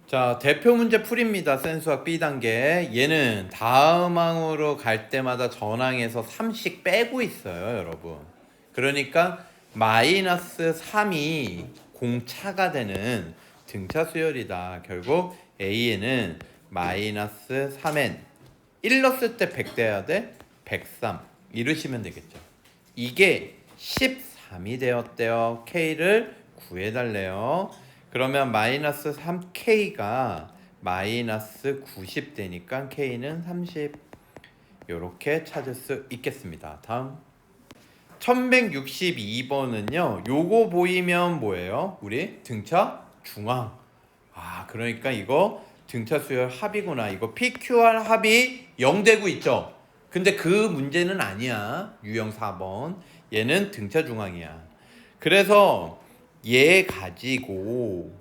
자, 대표 문제 풀입니다. 센수학 B단계. 얘는 다음 항으로 갈 때마다 전항에서 3씩 빼고 있어요, 여러분. 그러니까 마이너스 3이 공차가 되는 등차 수열이다. 결국 A에는 마이너스 3n 1 넣었을 때 100 돼야 돼? 103 이러시면 되겠죠. 이게 13이 되었대요. K를 구해달래요. 그러면 마이너스 3K가 마이너스 90 되니까 K는 30 이렇게 찾을 수 있겠습니다. 다음 1162번은요. 요거 보이면 뭐예요? 우리 등차 중앙. 그러니까 이거 등차 수열 합이구나. 이거 PQR 합이 0 되고 있죠. 근데 그 문제는 아니야. 유형 4번. 얘는 등차 중앙이야. 그래서 얘 가지고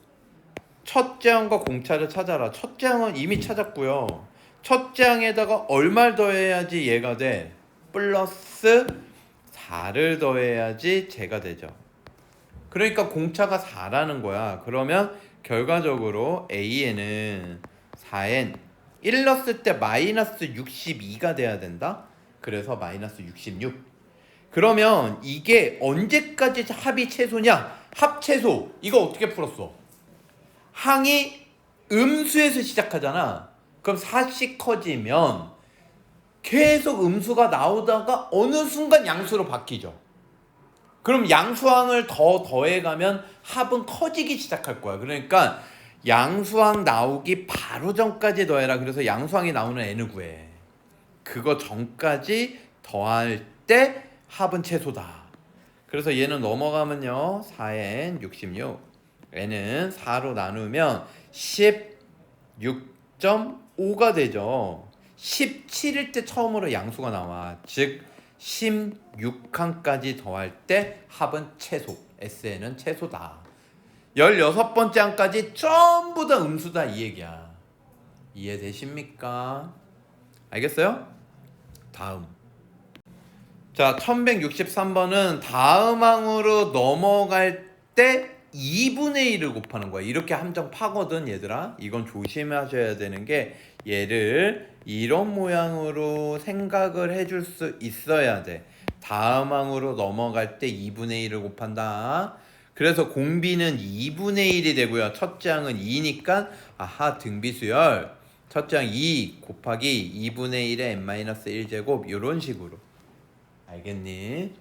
첫째 항과 공차를 찾아라. 첫째 항은 이미 찾았고요. 첫째 항에다가 얼마를 더해야지 얘가 돼? 플러스 4를 더해야지 쟤가 되죠. 그러니까 공차가 4라는 거야. 그러면 결과적으로 A에는 4n 1 넣었을 때 마이너스 62가 돼야 된다. 그래서 마이너스 66. 그러면 이게 언제까지 합이 최소냐? 합최소. 이거 어떻게 풀었어? 항이 음수에서 시작하잖아. 그럼 4씩 커지면 계속 음수가 나오다가 어느 순간 양수로 바뀌죠. 그럼 양수항을 더 더해가면 합은 커지기 시작할 거야. 그러니까 양수항 나오기 바로 전까지 더해라. 그래서 양수항이 나오는 n을 구해. 그거 전까지 더할 때 합은 최소다. 그래서 얘는 넘어가면요 4n 66 n은 4로 나누면 16.5가 되죠. 17일 때 처음으로 양수가 나와. 즉 16항까지 더할 때 합은 최소. SN은 최소다. 16번째 항까지 전부 다 음수다 이 얘기야. 이해되십니까? 알겠어요? 다음. 자, 1163번은 다음 항으로 넘어갈 때 2분의 1을 곱하는 거야. 이렇게 함정 파거든, 얘들아. 이건 조심하셔야 되는 게 얘를 이런 모양으로 생각을 해줄 수 있어야 돼. 다음 항으로 넘어갈 때 2분의 1을 곱한다. 그래서 공비는 2분의 1이 되고요. 첫째 항은 2니까 아하 등비수열 첫째 항 2 곱하기 2분의 1의 n-1제곱 이런 식으로. 알겠니?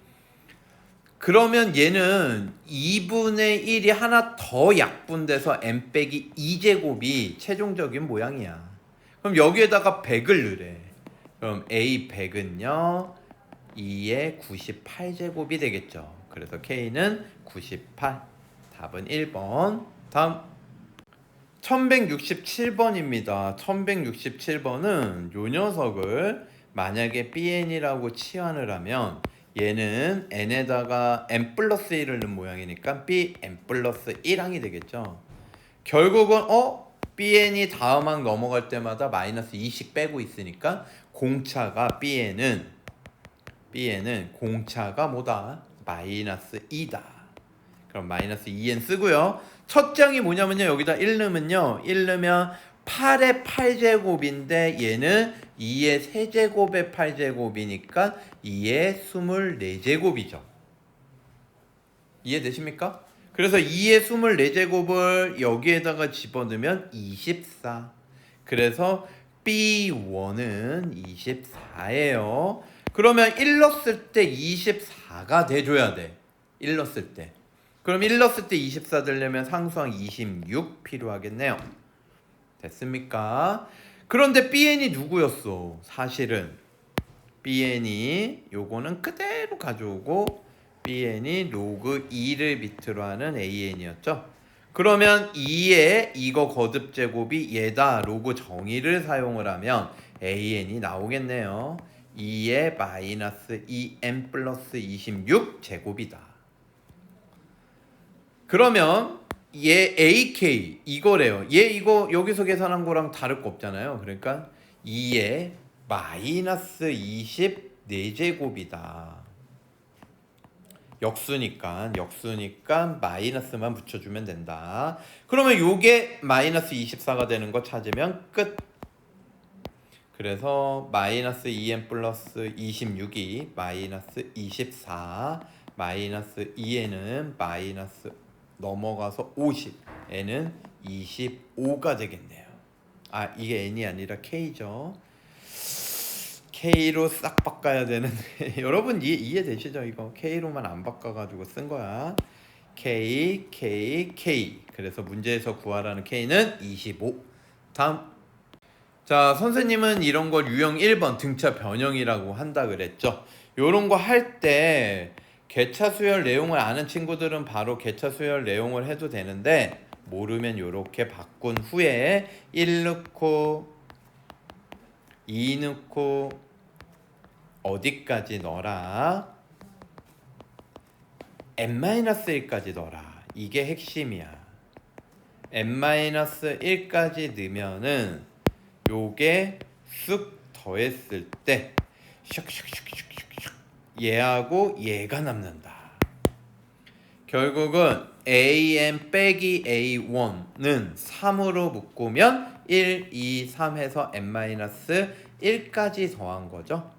그러면 얘는 2분의 1이 하나 더 약분돼서 n 빼기 2제곱이 최종적인 모양이야. 그럼 여기에다가 100을 넣으래. 그럼 a 100은요 2의 98제곱이 되겠죠. 그래서 k는 98. 답은 1번. 다음 1167번입니다. 1167번은 요 녀석을 만약에 bn이라고 치환을 하면 얘는 n에다가 n 플러스 1을 넣은 모양이니까 bn 플러스 1항이 되겠죠. 결국은 bn이 다음 항 넘어갈 때마다 마이너스 2씩 빼고 있으니까 공차가 bn은 공차가 뭐다? 마이너스 2다. 그럼 마이너스 2n 쓰고요. 첫 장이 뭐냐면요. 여기다 1 넣으면요. 1 넣으면 8의 8제곱인데 얘는 2의 세제곱의 8제곱이니까 2의 24제곱이죠. 이해되십니까? 그래서 2의 24제곱을 여기에다가 집어넣으면 24. 그래서 B1은 24예요. 그러면 1 넣었을 때 24가 돼줘야 돼. 1 넣었을 때. 그럼 1 넣었을 때 24 되려면 상수항 26 필요하겠네요. 됐습니까? 그런데 BN이 누구였어? 사실은 BN이 요거는 그대로 가져오고 BN이 로그 2를 밑으로 하는 AN이었죠. 그러면 2에 이거 거듭 제곱이 얘다 로그 정의를 사용을 하면 AN이 나오겠네요. 2에 마이너스 2n 플러스 26 제곱이다. 그러면 얘 AK 이거래요. 얘 이거 여기서 계산한 거랑 다를 거 없잖아요. 그러니까 2에 마이너스 24제곱이다. 역수니까 마이너스만 붙여주면 된다. 그러면 요게 마이너스 24가 되는 거 찾으면 끝. 그래서 마이너스 2n 플러스 26이 마이너스 24, 마이너스 2n은 마이너스 넘어가서 50, n은 25가 되겠네요. 아, 이게 n이 아니라 k죠. K로 싹 바꿔야 되는데 여러분 이해되시죠? 이거 K로만 안 바꿔가지고 쓴 거야. K, K, K. 그래서 문제에서 구하라는 K는 25. 다음. 자, 선생님은 이런 걸 유형 1번 등차 변형이라고 한다 그랬죠. 요런 거 할 때 개차 수열 내용을 아는 친구들은 바로 개차 수열 내용을 해도 되는데 모르면 요렇게 바꾼 후에 1 넣고 2 넣고 어디까지 넣어라? n-1까지 넣어라. 이게 핵심이야. n-1까지 넣으면은 요게 쑥 더했을 때 슉슉슉슉슉슉 얘하고 얘가 남는다. 결국은 an 빼기 a1는 3으로 묶으면 1, 2, 3 해서 n-1까지 더한 거죠.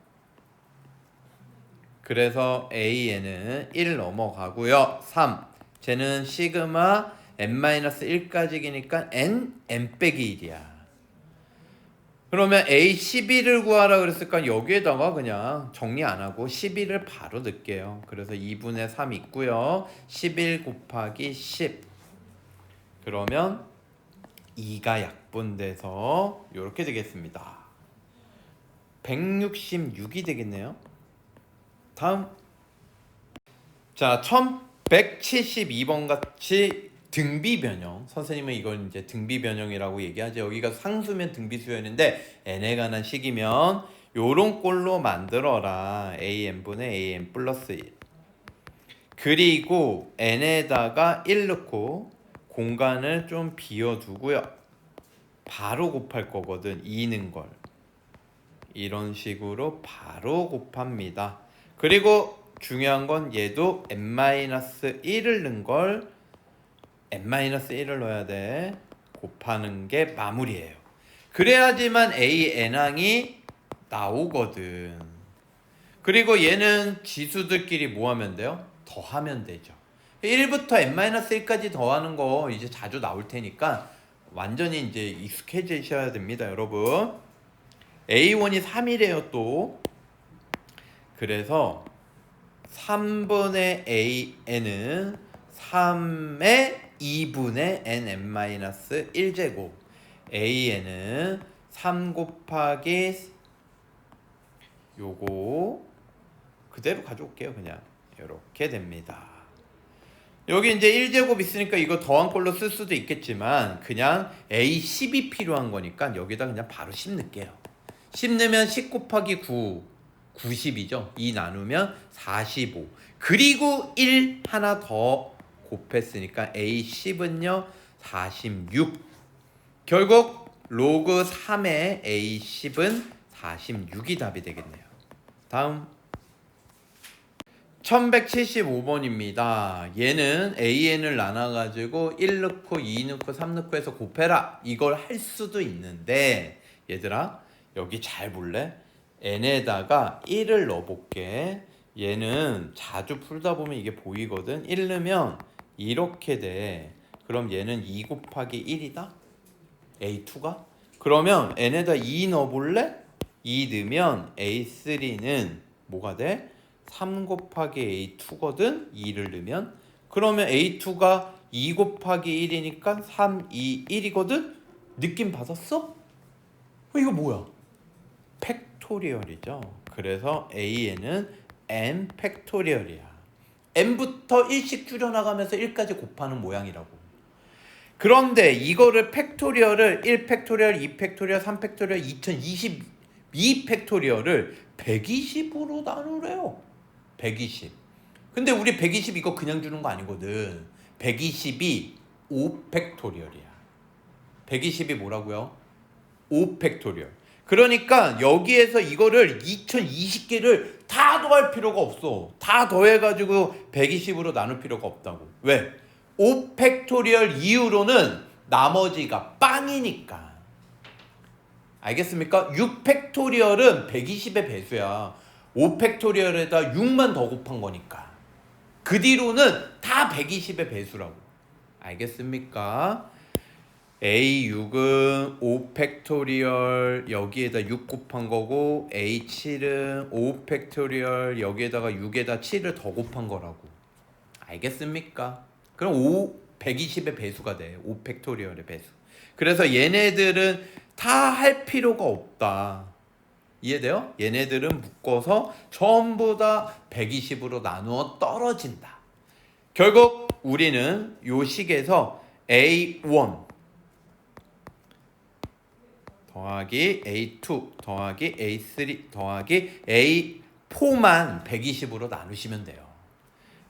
그래서 an은 1 넘어가고요. 3. 쟤는 시그마 n-1까지기니까 n 빼기 1이야. 그러면 A12를 구하라 그랬으니까 여기에다가 그냥 정리 안 하고 11을 바로 넣을게요. 그래서 2분의 3 있고요. 11 곱하기 10. 그러면 2가 약분돼서 이렇게 되겠습니다. 166이 되겠네요. 다음. 자, 1172번 같이 등비 변형. 선생님은 이걸 이제 등비 변형이라고 얘기하죠. 여기가 상수면 등비 수열인데 n에 관한 식이면 요런 꼴로 만들어라. an분의 an 플러스 1. 그리고 n에다가 1 넣고 공간을 좀 비워두고요. 바로 곱할 거거든. 2 넣은 걸. 이런 식으로 바로 곱합니다. 그리고 중요한 건 얘도 n-1을 넣은 걸 n-1을 넣어야 돼. 곱하는 게 마무리예요. 그래야지만 a-n항이 나오거든. 그리고 얘는 지수들끼리 뭐 하면 돼요? 더하면 되죠. 1부터 n-1까지 더하는 거 이제 자주 나올 테니까 완전히 이제 익숙해지셔야 됩니다, 여러분. a1이 3이래요, 또. 그래서 3분의 an은 3의 2분의 n-1제곱. an은 3 곱하기 요거 그대로 가져올게요. 그냥 이렇게 됩니다. 여기 이제 1제곱 있으니까 이거 더한 꼴로 쓸 수도 있겠지만 그냥 a10이 필요한 거니까 여기다 그냥 바로 10 넣을게요. 10 넣으면 10 곱하기 9 90이죠. 2 나누면 45. 그리고 1 하나 더 곱했으니까 a10은요 46. 결국 로그 3의 a10은 46이 답이 되겠네요. 다음 1175번입니다. 얘는 an을 나눠가지고 1 넣고 2 넣고 3 넣고 해서 곱해라. 이걸 할 수도 있는데 얘들아 여기 잘 볼래? n에다가 1을 넣어볼게. 얘는 자주 풀다 보면 이게 보이거든. 1 넣으면 이렇게 돼. 그럼 얘는 2 곱하기 1이다? A2가? 그러면 n에다 2 넣어볼래? 2 넣으면 A3는 뭐가 돼? 3 곱하기 A2거든? 2를 넣으면. 그러면 A2가 2 곱하기 1이니까 3, 2, 1이거든? 느낌 받았어? 이거 뭐야? 팩토리얼이죠. 그래서 an은 n 팩토리얼이야. n부터 1씩 줄여나가면서 1까지 곱하는 모양이라고. 그런데 이거를 팩토리얼을 1 팩토리얼, 2 팩토리얼, 3 팩토리얼, 2022 팩토리얼을 120으로 나누래요. 120. 근데 우리 120 이거 그냥 주는 거 아니거든. 120이 5 팩토리얼이야. 120이 뭐라고요? 5 팩토리얼. 그러니까 여기에서 이거를 2020개를 다 더할 필요가 없어. 다 더해가지고 120으로 나눌 필요가 없다고. 왜? 5팩토리얼 이후로는 나머지가 빵이니까. 알겠습니까? 6팩토리얼은 120의 배수야. 5팩토리얼에다 6만 더 곱한 거니까. 그 뒤로는 다 120의 배수라고. 알겠습니까? A6은 5팩토리얼 여기에다 6 곱한 거고, A7은 5팩토리얼 여기에다가 6에다 7을 더 곱한 거라고. 알겠습니까? 그럼 120의 배수가 돼. 5팩토리얼의 배수. 그래서 얘네들은 다 할 필요가 없다. 이해돼요? 얘네들은 묶어서 전부 다 120으로 나누어 떨어진다. 결국 우리는 요 식에서 A1 더하기 A2 더하기 A3 더하기 A4만 120으로 나누시면 돼요.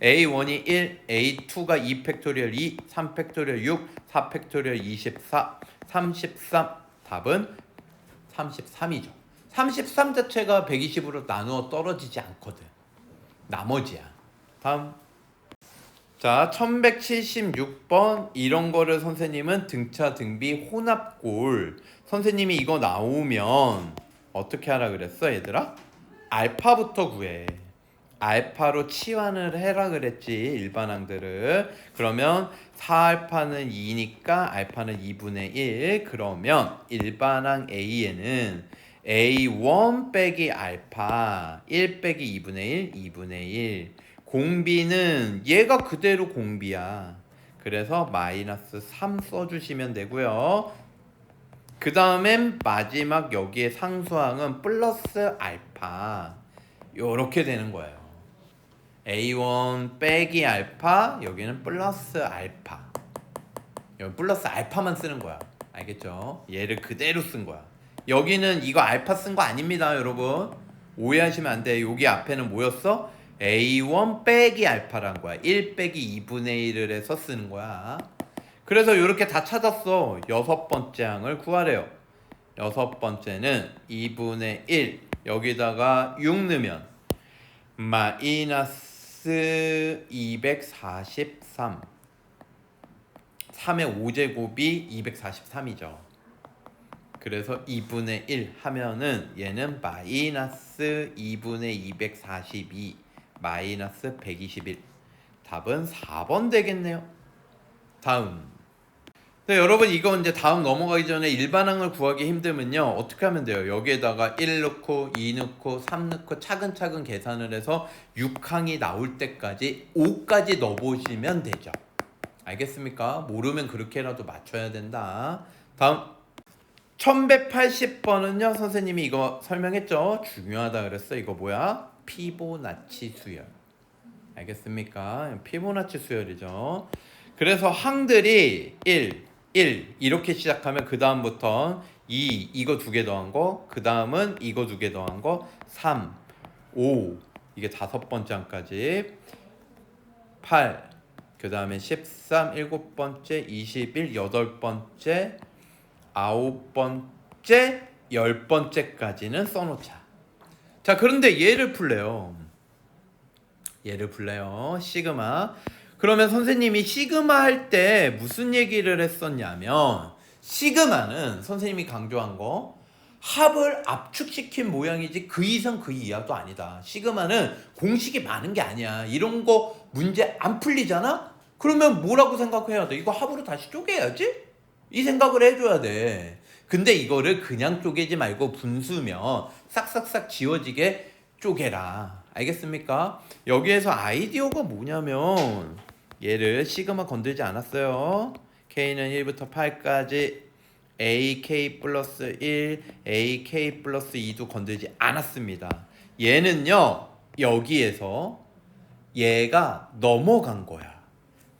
A1이 1, A2가 2팩토리얼 2, 3팩토리얼 6, 4팩토리얼 24, 33. 답은 33이죠. 33 자체가 120으로 나누어 떨어지지 않거든. 나머지야. 다음. 자, 1176번 이런 거를 선생님은 등차 등비 혼합골. 선생님이 이거 나오면 어떻게 하라 그랬어, 얘들아? 알파부터 구해. 알파로 치환을 해라 그랬지, 일반항들을. 그러면 4알파는 2니까 알파는 2분의 1. 그러면 일반항 A에는 A1 빼기 알파 1 빼기 2분의 1, 2분의 1. 공비는 얘가 그대로 공비야. 그래서 마이너스 3 써주시면 되고요. 그 다음엔 마지막 여기에 상수항은 플러스 알파. 요렇게 되는 거예요. A1 빼기 알파, 여기는 플러스 알파. 여기 플러스 알파만 쓰는 거야. 알겠죠? 얘를 그대로 쓴 거야. 여기는 이거 알파 쓴 거 아닙니다, 여러분. 오해하시면 안 돼. 여기 앞에는 뭐였어? A1 빼기 알파란 거야. 1 빼기 2분의 1을 해서 쓰는 거야. 그래서 이렇게 다 찾았어. 여섯 번째 항을 구하래요. 여섯 번째는 2분의 1 여기다가 6 넣으면 마이너스 243. 3의 5제곱이 243이죠. 그래서 2분의 1 하면은 얘는 마이너스 2분의 242 마이너스 121. 답은 4번 되겠네요. 다음. 네, 여러분 이거 이제 다음 넘어가기 전에 일반항을 구하기 힘들면요 어떻게 하면 돼요? 여기에다가 1 넣고 2 넣고 3 넣고 차근차근 계산을 해서 6항이 나올 때까지 5까지 넣어보시면 되죠. 알겠습니까? 모르면 그렇게라도 맞춰야 된다. 다음 1180번은요 선생님이 이거 설명했죠. 중요하다 그랬어. 이거 뭐야? 피보나치 수열. 알겠습니까? 피보나치 수열이죠. 그래서 항들이 1 이렇게 시작하면 그 다음부터 2 이거 두 개 더한 거, 그 다음은 이거 두 개 더한 거, 3 5 이게 다섯 번째 항까지 8 그 다음에 13 일곱 번째 21 여덟 번째 아홉 번째 열 번째까지는 써놓자. 자, 그런데 얘를 풀래요. 시그마. 그러면 선생님이 시그마 할 때 무슨 얘기를 했었냐면 시그마는 선생님이 강조한 거 합을 압축시킨 모양이지 그 이상 그 이하도 아니다. 시그마는 공식이 많은 게 아니야. 이런 거 문제 안 풀리잖아? 그러면 뭐라고 생각해야 돼? 이거 합으로 다시 쪼개야지? 이 생각을 해줘야 돼. 근데 이거를 그냥 쪼개지 말고 분수면 싹싹싹 지워지게 쪼개라. 알겠습니까? 여기에서 아이디어가 뭐냐면 얘를 시그마 건들지 않았어요. K는 1부터 8까지 AK 플러스 1, AK 플러스 2도 건들지 않았습니다. 얘는요 여기에서 얘가 넘어간 거야.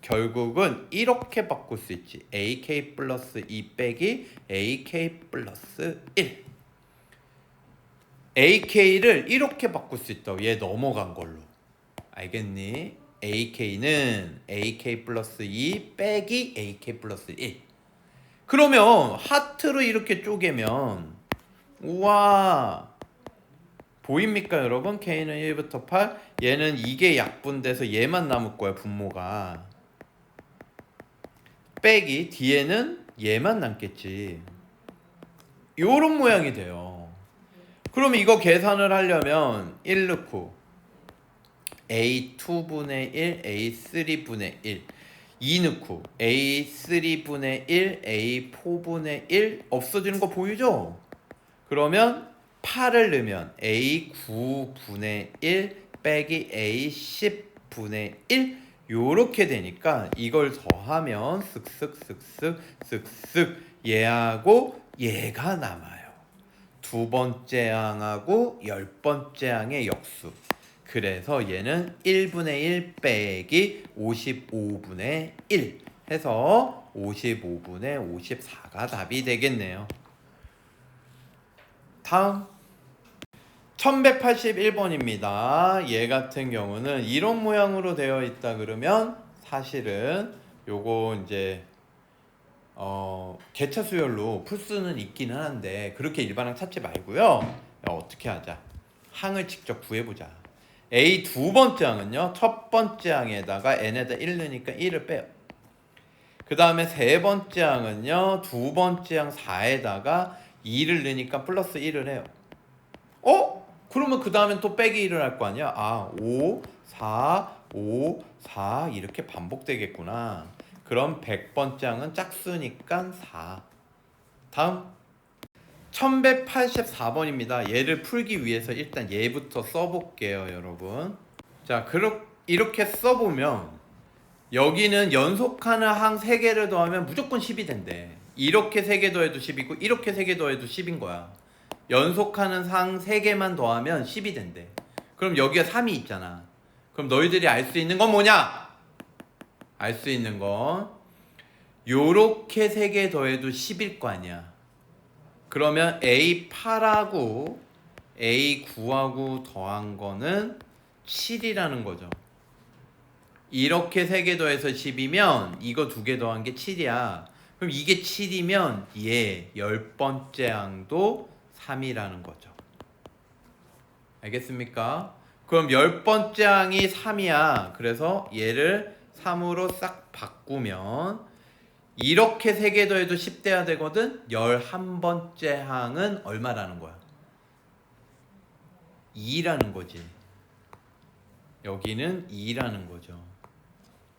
결국은 이렇게 바꿀 수 있지. AK 플러스 2 빼기 AK 플러스 1. AK를 이렇게 바꿀 수 있다고. 얘 넘어간 걸로. 알겠니? AK는 AK 플러스 2 빼기 AK 플러스 1. 그러면 하트로 이렇게 쪼개면 우와 보입니까 여러분? K는 1부터 8. 얘는 이게 약분돼서 얘만 남을 거야 분모가. 빼기 뒤에는 얘만 남겠지. 요런 모양이 돼요. 그럼 이거 계산을 하려면 1 넣고 A2분의 1, A3분의 1 2 넣고 A3분의 1, A4분의 1 없어지는 거 보이죠? 그러면 8을 넣으면 A9분의 1 빼기 A10분의 1 요렇게 되니까 이걸 더하면 쓱쓱쓱쓱쓱쓱 얘하고 얘가 남아요. 두 번째 항하고 10번째 항의 역수. 그래서 얘는 1분의 1 빼기 55분의 1 해서 55분의 54가 답이 되겠네요. 다음 1181번입니다. 얘 같은 경우는 이런 모양으로 되어 있다 그러면 사실은 요거 이제 개차 수열로 풀 수는 있기는 한데 그렇게 일반항 찾지 말고요. 어떻게 하자. 항을 직접 구해보자. A 두 번째 항은요. 첫 번째 항에다가 n에다 1 넣으니까 1을 빼요. 그 다음에 세 번째 항은요. 두 번째 항 4에다가 2를 넣으니까 플러스 1을 해요. 그러면 그 다음엔 또 빼기 1을 할 거 아니야? 5, 4, 5, 4 이렇게 반복되겠구나. 그럼 100번째 항은 짝수니까 4. 다음 1184번입니다. 얘를 풀기 위해서 일단 얘부터 써볼게요 여러분. 자 이렇게 써보면 여기는 연속하는 항 3개를 더하면 무조건 10이 된대. 이렇게 3개 더해도 10이고 이렇게 3개 더해도 10인 거야. 연속하는 항 3개만 더하면 10이 된대. 그럼 여기가 3이 있잖아. 그럼 너희들이 알 수 있는 건 뭐냐? 알 수 있는 건 요렇게 3개 더해도 10일 거 아니야. 그러면 A8하고 A9하고 더한 거는 7이라는 거죠. 이렇게 3개 더해서 10이면 이거 2개 더한 게 7이야. 그럼 이게 7이면 얘 10번째 항도 3이라는 거죠. 알겠습니까? 그럼 10번째 항이 3이야. 그래서 얘를 3으로 싹 바꾸면 이렇게 3개 더해도 10 돼야 되거든. 11번째 항은 얼마라는 거야? 2라는 거지. 여기는 2라는 거죠.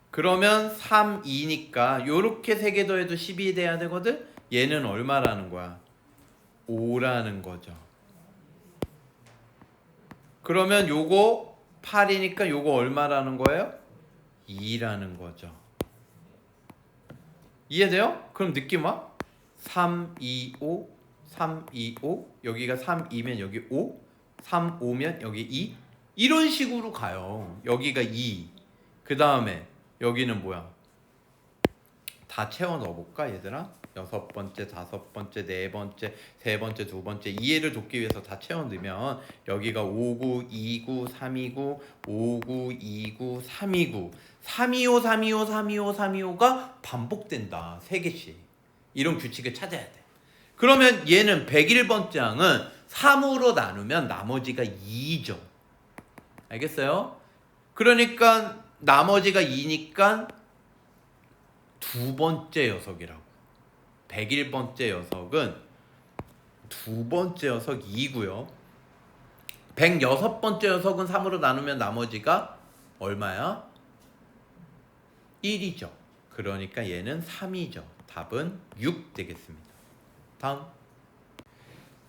그러면 3, 2니까 요렇게 3개 더해도 10이 돼야 되거든. 얘는 얼마라는 거야? 5라는 거죠. 그러면 요거 8이니까 요거 얼마라는 거예요? 2라는 거죠. 이해돼요? 그럼 느낌 와? 3, 2, 5, 3, 2, 5 여기가 3, 2면 여기 5 3, 5면 여기 2 이런 식으로 가요. 여기가 2 그 다음에 여기는 뭐야? 다 채워 넣어볼까 얘들아? 6번째, 5번째, 4번째, 3번째, 2번째 이해를 돕기 위해서 다 채워 넣으면 여기가 59, 29, 329, 59, 29, 329 325, 325, 325, 325가 반복된다. 3개씩. 이런 규칙을 찾아야 돼. 그러면 얘는 101번째 항은 3으로 나누면 나머지가 2죠. 알겠어요? 그러니까 나머지가 2니까 두 번째 녀석이라고. 101번째 녀석은 두 번째 녀석 2고요. 106번째 녀석은 3으로 나누면 나머지가 얼마야? 1이죠. 그러니까 얘는 3이죠. 답은 6 되겠습니다. 다음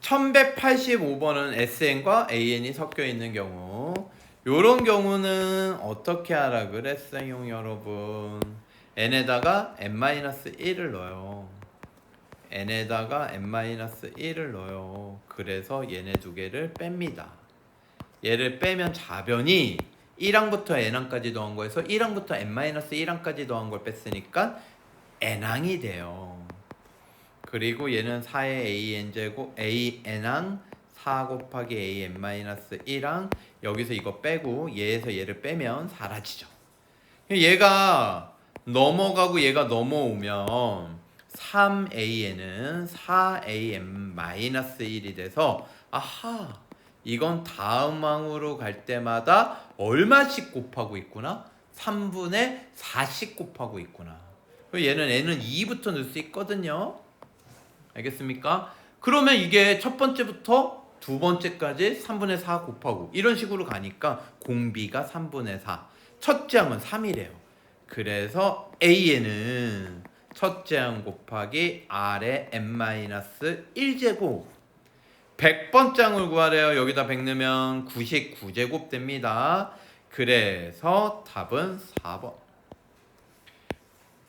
1185번은 SN과 AN이 섞여 있는 경우 요런 경우는 어떻게 하라 그랬어요 여러분? n에다가 n-1을 넣어요. n에다가 n-1을 넣어요. 그래서 얘네 두 개를 뺍니다. 얘를 빼면 좌변이 1항부터 n항까지 더한 거에서 1항부터 n-1항까지 더한 걸 뺐으니까 n항이 돼요. 그리고 얘는 4의 an제곱 an항 4 곱하기 an-1항 여기서 이거 빼고 얘에서 얘를 빼면 사라지죠. 얘가 넘어가고 얘가 넘어오면 3a는 4am-1이 돼서 아하 이건 다음 항으로 갈 때마다 얼마씩 곱하고 있구나? 3분의 4씩 곱하고 있구나. 얘는 n은 2부터 넣을 수 있거든요. 알겠습니까? 그러면 이게 첫 번째부터 두 번째까지 3분의 4 곱하고 이런 식으로 가니까 공비가 3분의 4. 첫째 항은 3이래요. 그래서 A에는 첫째 항 곱하기 R의 n-1제곱 100번째 항을 구하래요. 여기다 100 넣으면 99제곱 됩니다. 그래서 답은 4번.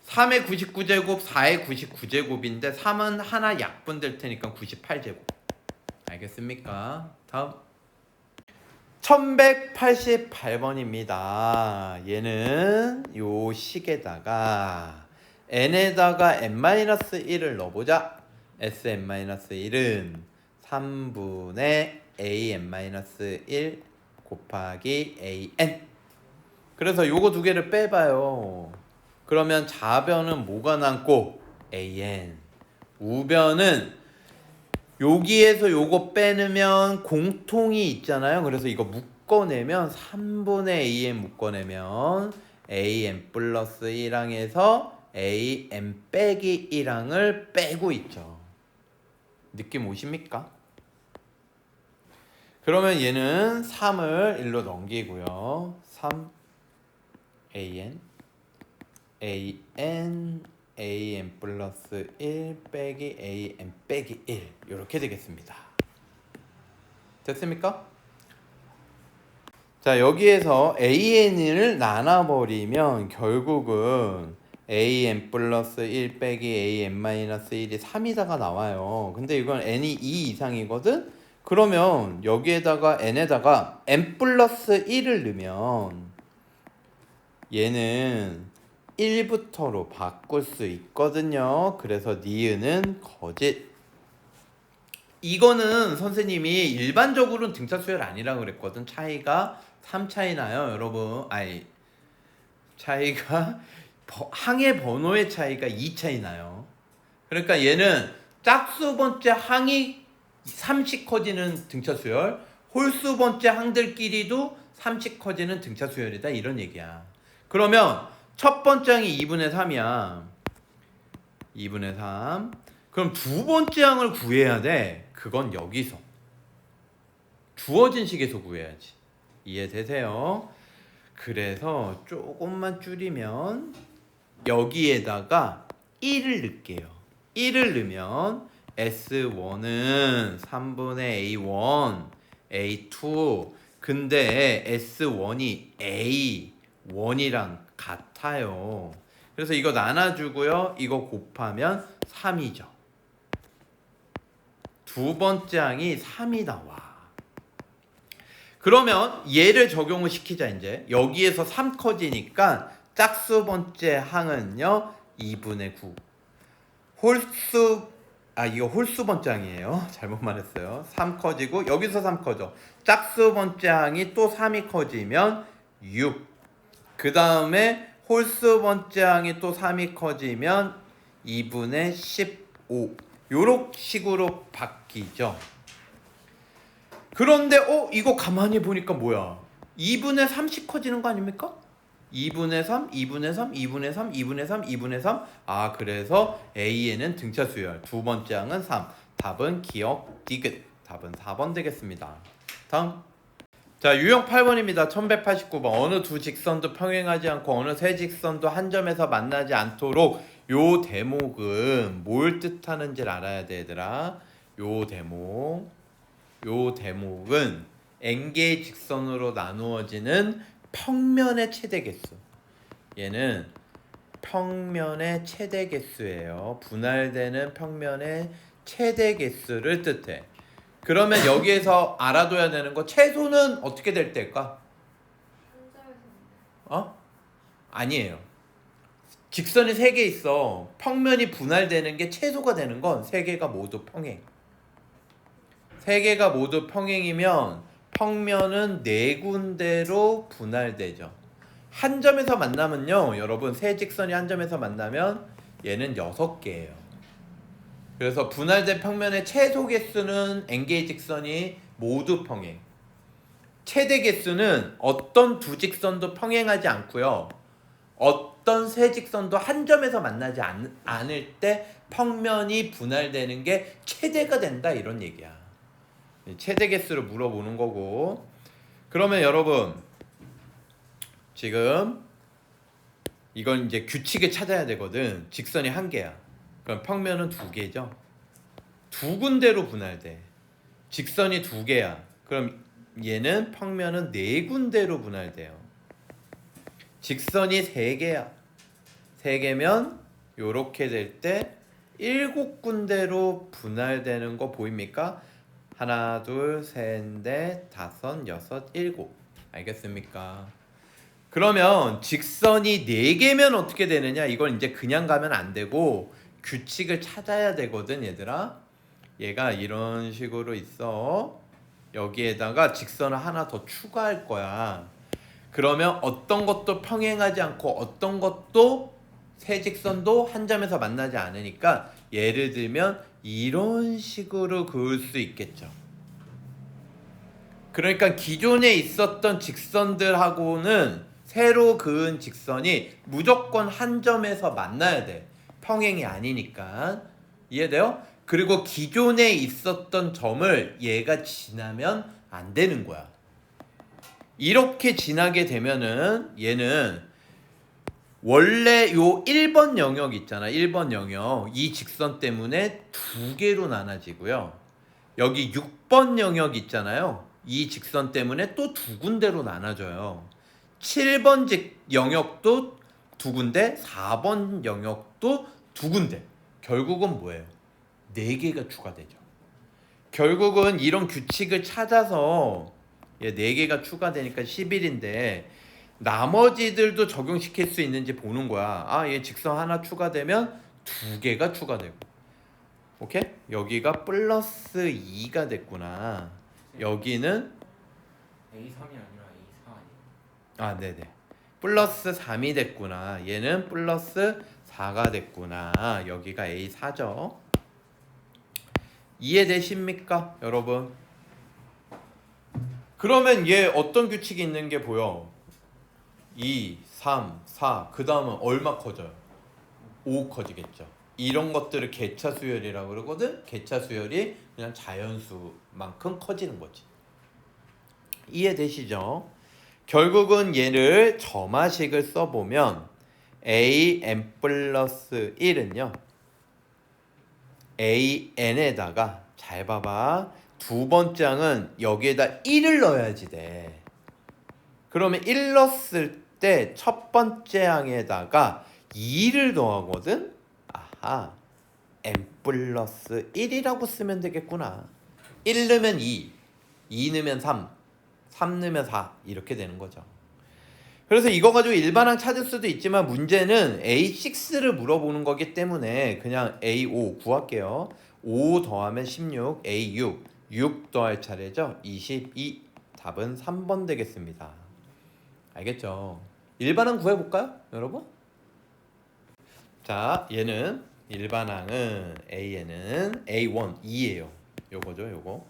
3의 99제곱, 4의 99제곱인데 3은 하나 약분될 테니까 98제곱. 알겠습니까? 다음 1188번입니다. 얘는 요 식에다가 n에다가 n-1을 넣어보자. sn-1은 3분의 an-1 곱하기 an. 그래서 요거 두 개를 빼봐요. 그러면 좌변은 뭐가 남고? an. 우변은 여기에서 요거 빼내면 공통이 있잖아요. 그래서 이거 묶어내면 3분의 an 묶어내면 an 플러스 1항에서 an 빼기 1항을 빼고 있죠. 느낌 오십니까? 그러면 얘는 3을 1로 넘기고요. 3 an an 플러스 1 빼기 an 빼기 1 이렇게 되겠습니다. 됐습니까? 자, 여기에서 an을 나눠버리면 결국은 an 플러스 1 빼기 an-1이 3이다가 나와요. 근데 이건 n이 2 이상이거든? 그러면 여기에다가 n에다가 n 플러스 1을 넣으면 얘는 1부터로 바꿀 수 있거든요. 그래서 니은은 거짓. 이거는 선생님이 일반적으로는 등차 수열 아니라고 그랬거든. 차이가 3 차이 나요, 여러분. 차이가 항의 번호의 차이가 2 차이 나요. 그러니까 얘는 짝수 번째 항이 3씩 커지는 등차 수열, 홀수 번째 항들끼리도 3씩 커지는 등차 수열이다, 이런 얘기야. 그러면 첫 번째 항이 2분의 3이야. 2분의 3. 그럼 두 번째 항을 구해야 돼. 그건 여기서. 주어진 식에서 구해야지. 이해되세요? 그래서 조금만 줄이면 여기에다가 1을 넣을게요. 1을 넣으면 S1은 3분의 A1, A2. 근데 S1이 A1이랑 같아요. 그래서 이거 나눠주고요. 이거 곱하면 3이죠. 두 번째 항이 3이 나와. 그러면 얘를 적용을 시키자. 이제 여기에서 3 커지니까 짝수 번째 항은요 2분의 9. 이거 홀수 번째 항이에요. 잘못 말했어요. 3 커지고 여기서 3 커져. 짝수 번째 항이 또 3이 커지면 6. 그 다음에 홀수 번째 항이 또 3이 커지면 2분의 15. 요런 식으로 바뀌죠. 그런데 이거 가만히 보니까 뭐야? 2분의 3씩 커지는 거 아닙니까? 2분의 3, 2분의 3, 2분의 3, 2분의 3, 2분의 3. 그래서 A에는 등차 수열. 두 번째 항은 3. 답은 기억 디귿. 답은 4번 되겠습니다. 다음. 자, 유형 8번입니다. 1189번. 어느 두 직선도 평행하지 않고 어느 세 직선도 한 점에서 만나지 않도록 요 대목은 뭘 뜻하는지를 알아야 돼, 얘들아. 요 대목은 n개의 직선으로 나누어지는 평면의 최대 개수. 얘는 평면의 최대 개수예요. 분할되는 평면의 최대 개수를 뜻해. 그러면 여기에서 알아둬야 되는 거, 최소는 어떻게 될 때일까? 아니에요. 직선이 3개 있어. 평면이 분할되는 게 최소가 되는 건 3개가 모두 평행. 3개가 모두 평행이면 평면은 4군데로 분할되죠. 한 점에서 만나면요, 여러분, 세 직선이 한 점에서 만나면 얘는 6개예요. 그래서 분할된 평면의 최소 개수는 n개의 직선이 모두 평행. 최대 개수는 어떤 두 직선도 평행하지 않고요. 어떤 세 직선도 한 점에서 만나지 않을 때 평면이 분할되는 게 최대가 된다 이런 얘기야. 최대 개수를 물어보는 거고. 그러면 여러분 지금 이건 이제 규칙을 찾아야 되거든. 직선이 한 개야. 그럼 평면은 두 개죠. 두 군데로 분할돼. 직선이 두 개야. 그럼 얘는 평면은 네 군데로 분할돼요. 직선이 세 개야. 세 개면 요렇게 될 때 일곱 군데로 분할되는 거 보입니까? 하나, 둘, 셋, 넷, 다섯, 여섯, 일곱. 알겠습니까? 그러면 직선이 4개면 어떻게 되느냐? 이걸 이제 그냥 가면 안 되고 규칙을 찾아야 되거든, 얘들아. 얘가 이런 식으로 있어. 여기에다가 직선을 하나 더 추가할 거야. 그러면 어떤 것도 평행하지 않고 어떤 것도 세 직선도 한 점에서 만나지 않으니까 예를 들면 이런 식으로 그을 수 있겠죠. 그러니까 기존에 있었던 직선들하고는 새로 그은 직선이 무조건 한 점에서 만나야 돼. 평행이 아니니까. 이해돼요? 그리고 기존에 있었던 점을 얘가 지나면 안 되는 거야. 이렇게 지나게 되면은 얘는 원래 요 1번 영역 있잖아. 1번 영역. 이 직선 때문에 두 개로 나눠지고요. 여기 6번 영역 있잖아요. 이 직선 때문에 또 두 군데로 나눠져요. 7번 영역도 두 군데, 4번 영역도 두 군데. 결국은 뭐예요? 4개가 추가되죠. 결국은 이런 규칙을 찾아서 4개가 추가되니까 11인데 나머지들도 적용시킬 수 있는지 보는 거야. 아, 얘 직선 하나 추가되면 2개가 추가되고. 오케이? 여기가 플러스 2가 됐구나. 여기는 A3이 아니라 A4 아니에요? 아, 네네. 플러스 3이 됐구나. 얘는 플러스 4가 됐구나. 여기가 A4죠. 이해되십니까, 여러분? 그러면 얘 어떤 규칙이 있는 게 보여? 2, 3, 4. 그 다음은 얼마 커져요? 5 커지겠죠. 이런 것들을 개차 수열이라고 그러거든. 개차 수열이 그냥 자연수만큼 커지는 거지. 이해되시죠? 결국은 얘를 점화식을 써보면 an 플러스 1은요 an에다가 잘 봐봐. 두 번째 항은 여기에다 1을 넣어야지 돼. 그러면 1 넣었을 때 첫 번째 항에다가 2를 더하거든. 아하, n 플러스 1이라고 쓰면 되겠구나. 1 넣으면 2, 2 넣으면 3, 3 넣으면 4 이렇게 되는 거죠. 그래서 이거 가지고 일반항 찾을 수도 있지만 문제는 A6를 물어보는 거기 때문에 그냥 A5 구할게요. 5 더하면 16, A6, 6 더할 차례죠. 22. 답은 3번 되겠습니다. 알겠죠? 일반항 구해볼까요, 여러분? 자, 얘는 일반항은 A에는 A1, 2예요. 요거죠, 요거.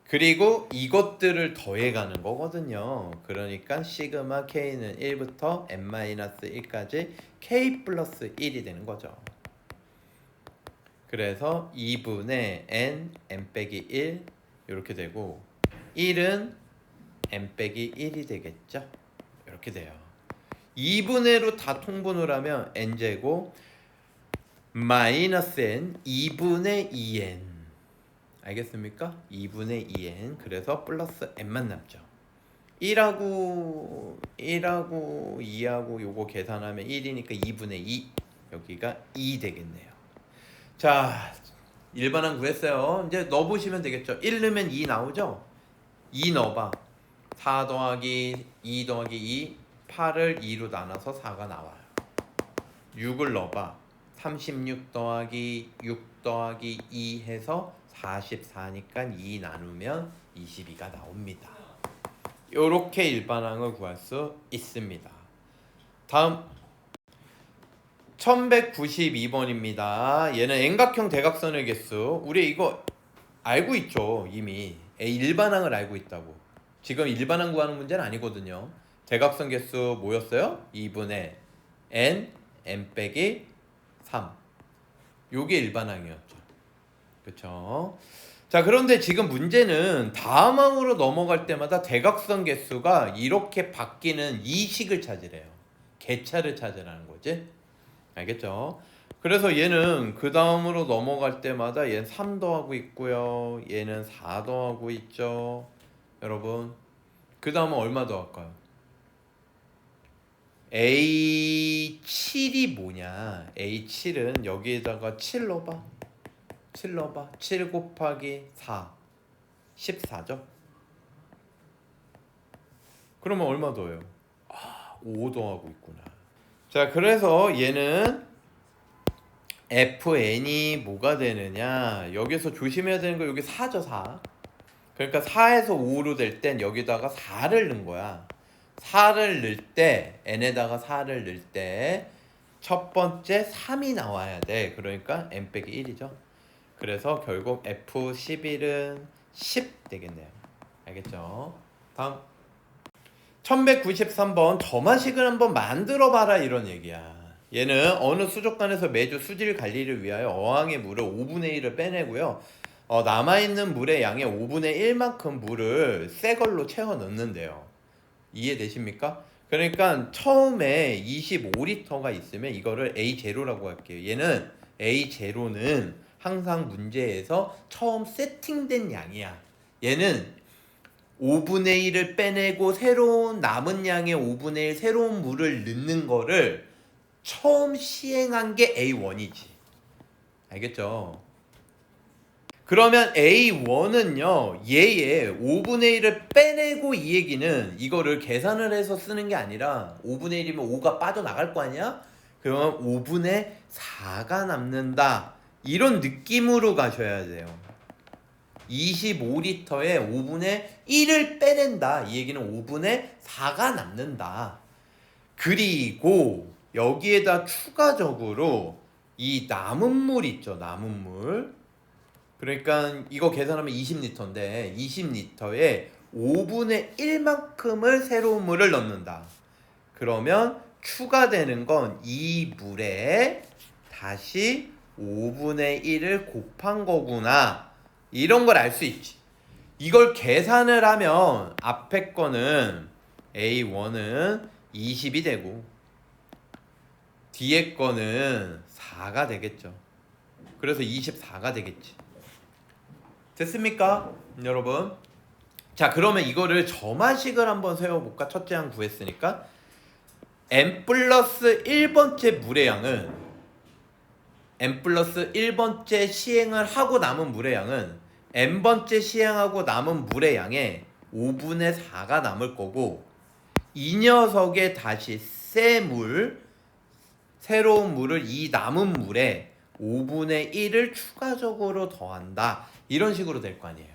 그리고 이것들을 더해가는 거거든요. 그러니까 시그마 K는 1부터 n-1까지 K 플러스 1이 되는 거죠. 그래서 2분의 n 빼기 1 이렇게 되고 1은 n 빼기 1이 되겠죠. 이렇게 돼요. 2분의로 다 통분을 하면 n제곱 마이너스 n 2분의 2n 알겠습니까? 2분의 2n 그래서 플러스 n만 남죠. 1하고 2하고 요거 계산하면 1이니까 2분의 2 여기가 2 되겠네요. 자, 일반항 구했어요. 이제 넣어보시면 되겠죠. 1 넣으면 2 나오죠? 2 넣어봐. 4 더하기 2 더하기 2 8을 2로 나눠서 4가 나와요. 6을 넣어봐. 36 더하기 6 더하기 2 해서 44니까 2 나누면 22가 나옵니다. 요렇게 일반항을 구할 수 있습니다. 다음 1192번입니다. 얘는 N각형 대각선의 개수. 우리 이거 알고 있죠, 이미. 일반항을 알고 있다고. 지금 일반항 구하는 문제는 아니거든요. 대각선 개수 뭐였어요? 2분의 n 빼기 3. 요게 일반항이었죠. 그쵸? 자, 그런데 지금 문제는 다음 항으로 넘어갈 때마다 대각선 개수가 이렇게 바뀌는 이 식을 찾으래요. 개차를 찾으라는 거지. 알겠죠? 그래서 얘는 그 다음으로 넘어갈 때마다 얘는 3 더하고 있고요. 얘는 4 더하고 있죠. 여러분, 그 다음은 얼마 더할까요? A7이 뭐냐? A7은 여기에다가 7 넣어봐. 7 넣어봐. 7 곱하기 4 14죠. 그러면 얼마 더해요? 5 더하고 있구나. 자, 그래서 얘는 fn이 뭐가 되느냐? 여기서 조심해야 되는 거 여기 4죠. 4. 그러니까 4에서 5로 될 땐 여기다가 4를 넣은 거야. 4를 넣을 때 n에다가 4를 넣을 때 첫 번째 3이 나와야 돼. 그러니까 n 빼기 1이죠. 그래서 결국 F11은 10 되겠네요. 알겠죠? 다음 1193번 점화식을 한번 만들어 봐라 이런 얘기야. 얘는 어느 수족관에서 매주 수질 관리를 위하여 어항의 물을 5분의 1을 빼내고요. 남아있는 물의 양의 5분의 1만큼 물을 새 걸로 채워 넣는데요. 이해되십니까? 그러니까 처음에 25리터가 있으면 이거를 A0라고 할게요. 얘는 A0는 항상 문제에서 처음 세팅된 양이야. 얘는 5분의 1을 빼내고 새로운 남은 양의 5분의 1 새로운 물을 넣는 거를 처음 시행한 게 A1이지. 알겠죠? 그러면 A1은요 얘의 5분의 1을 빼내고 이 얘기는 이거를 계산을 해서 쓰는 게 아니라 5분의 1이면 5가 빠져나갈 거 아니야? 그러면 5분의 4가 남는다 이런 느낌으로 가셔야 돼요. 25리터에 5분의 1을 빼낸다 이 얘기는 5분의 4가 남는다. 그리고 여기에다 추가적으로 이 남은 물 있죠. 남은 물. 그러니까 이거 계산하면 20리터인데 20리터에 5분의 1만큼을 새로운 물을 넣는다. 그러면 추가되는 건 이 물에 다시 5분의 1을 곱한 거구나. 이런 걸 알 수 있지. 이걸 계산을 하면 앞에 거는 A1은 20이 되고 뒤에 거는 4가 되겠죠. 그래서 24가 되겠지. 됐습니까? 여러분. 자, 그러면 이거를 점화식을 한번 세워볼까? 첫째 항 구했으니까 n 플러스 1번째 물의 양은 n 플러스 1번째 시행을 하고 남은 물의 양은 n번째 시행하고 남은 물의 양의 5분의 4가 남을 거고 이 녀석에 다시 새로운 물을 이 남은 물에 5분의 1을 추가적으로 더한다. 이런 식으로 될 거 아니에요.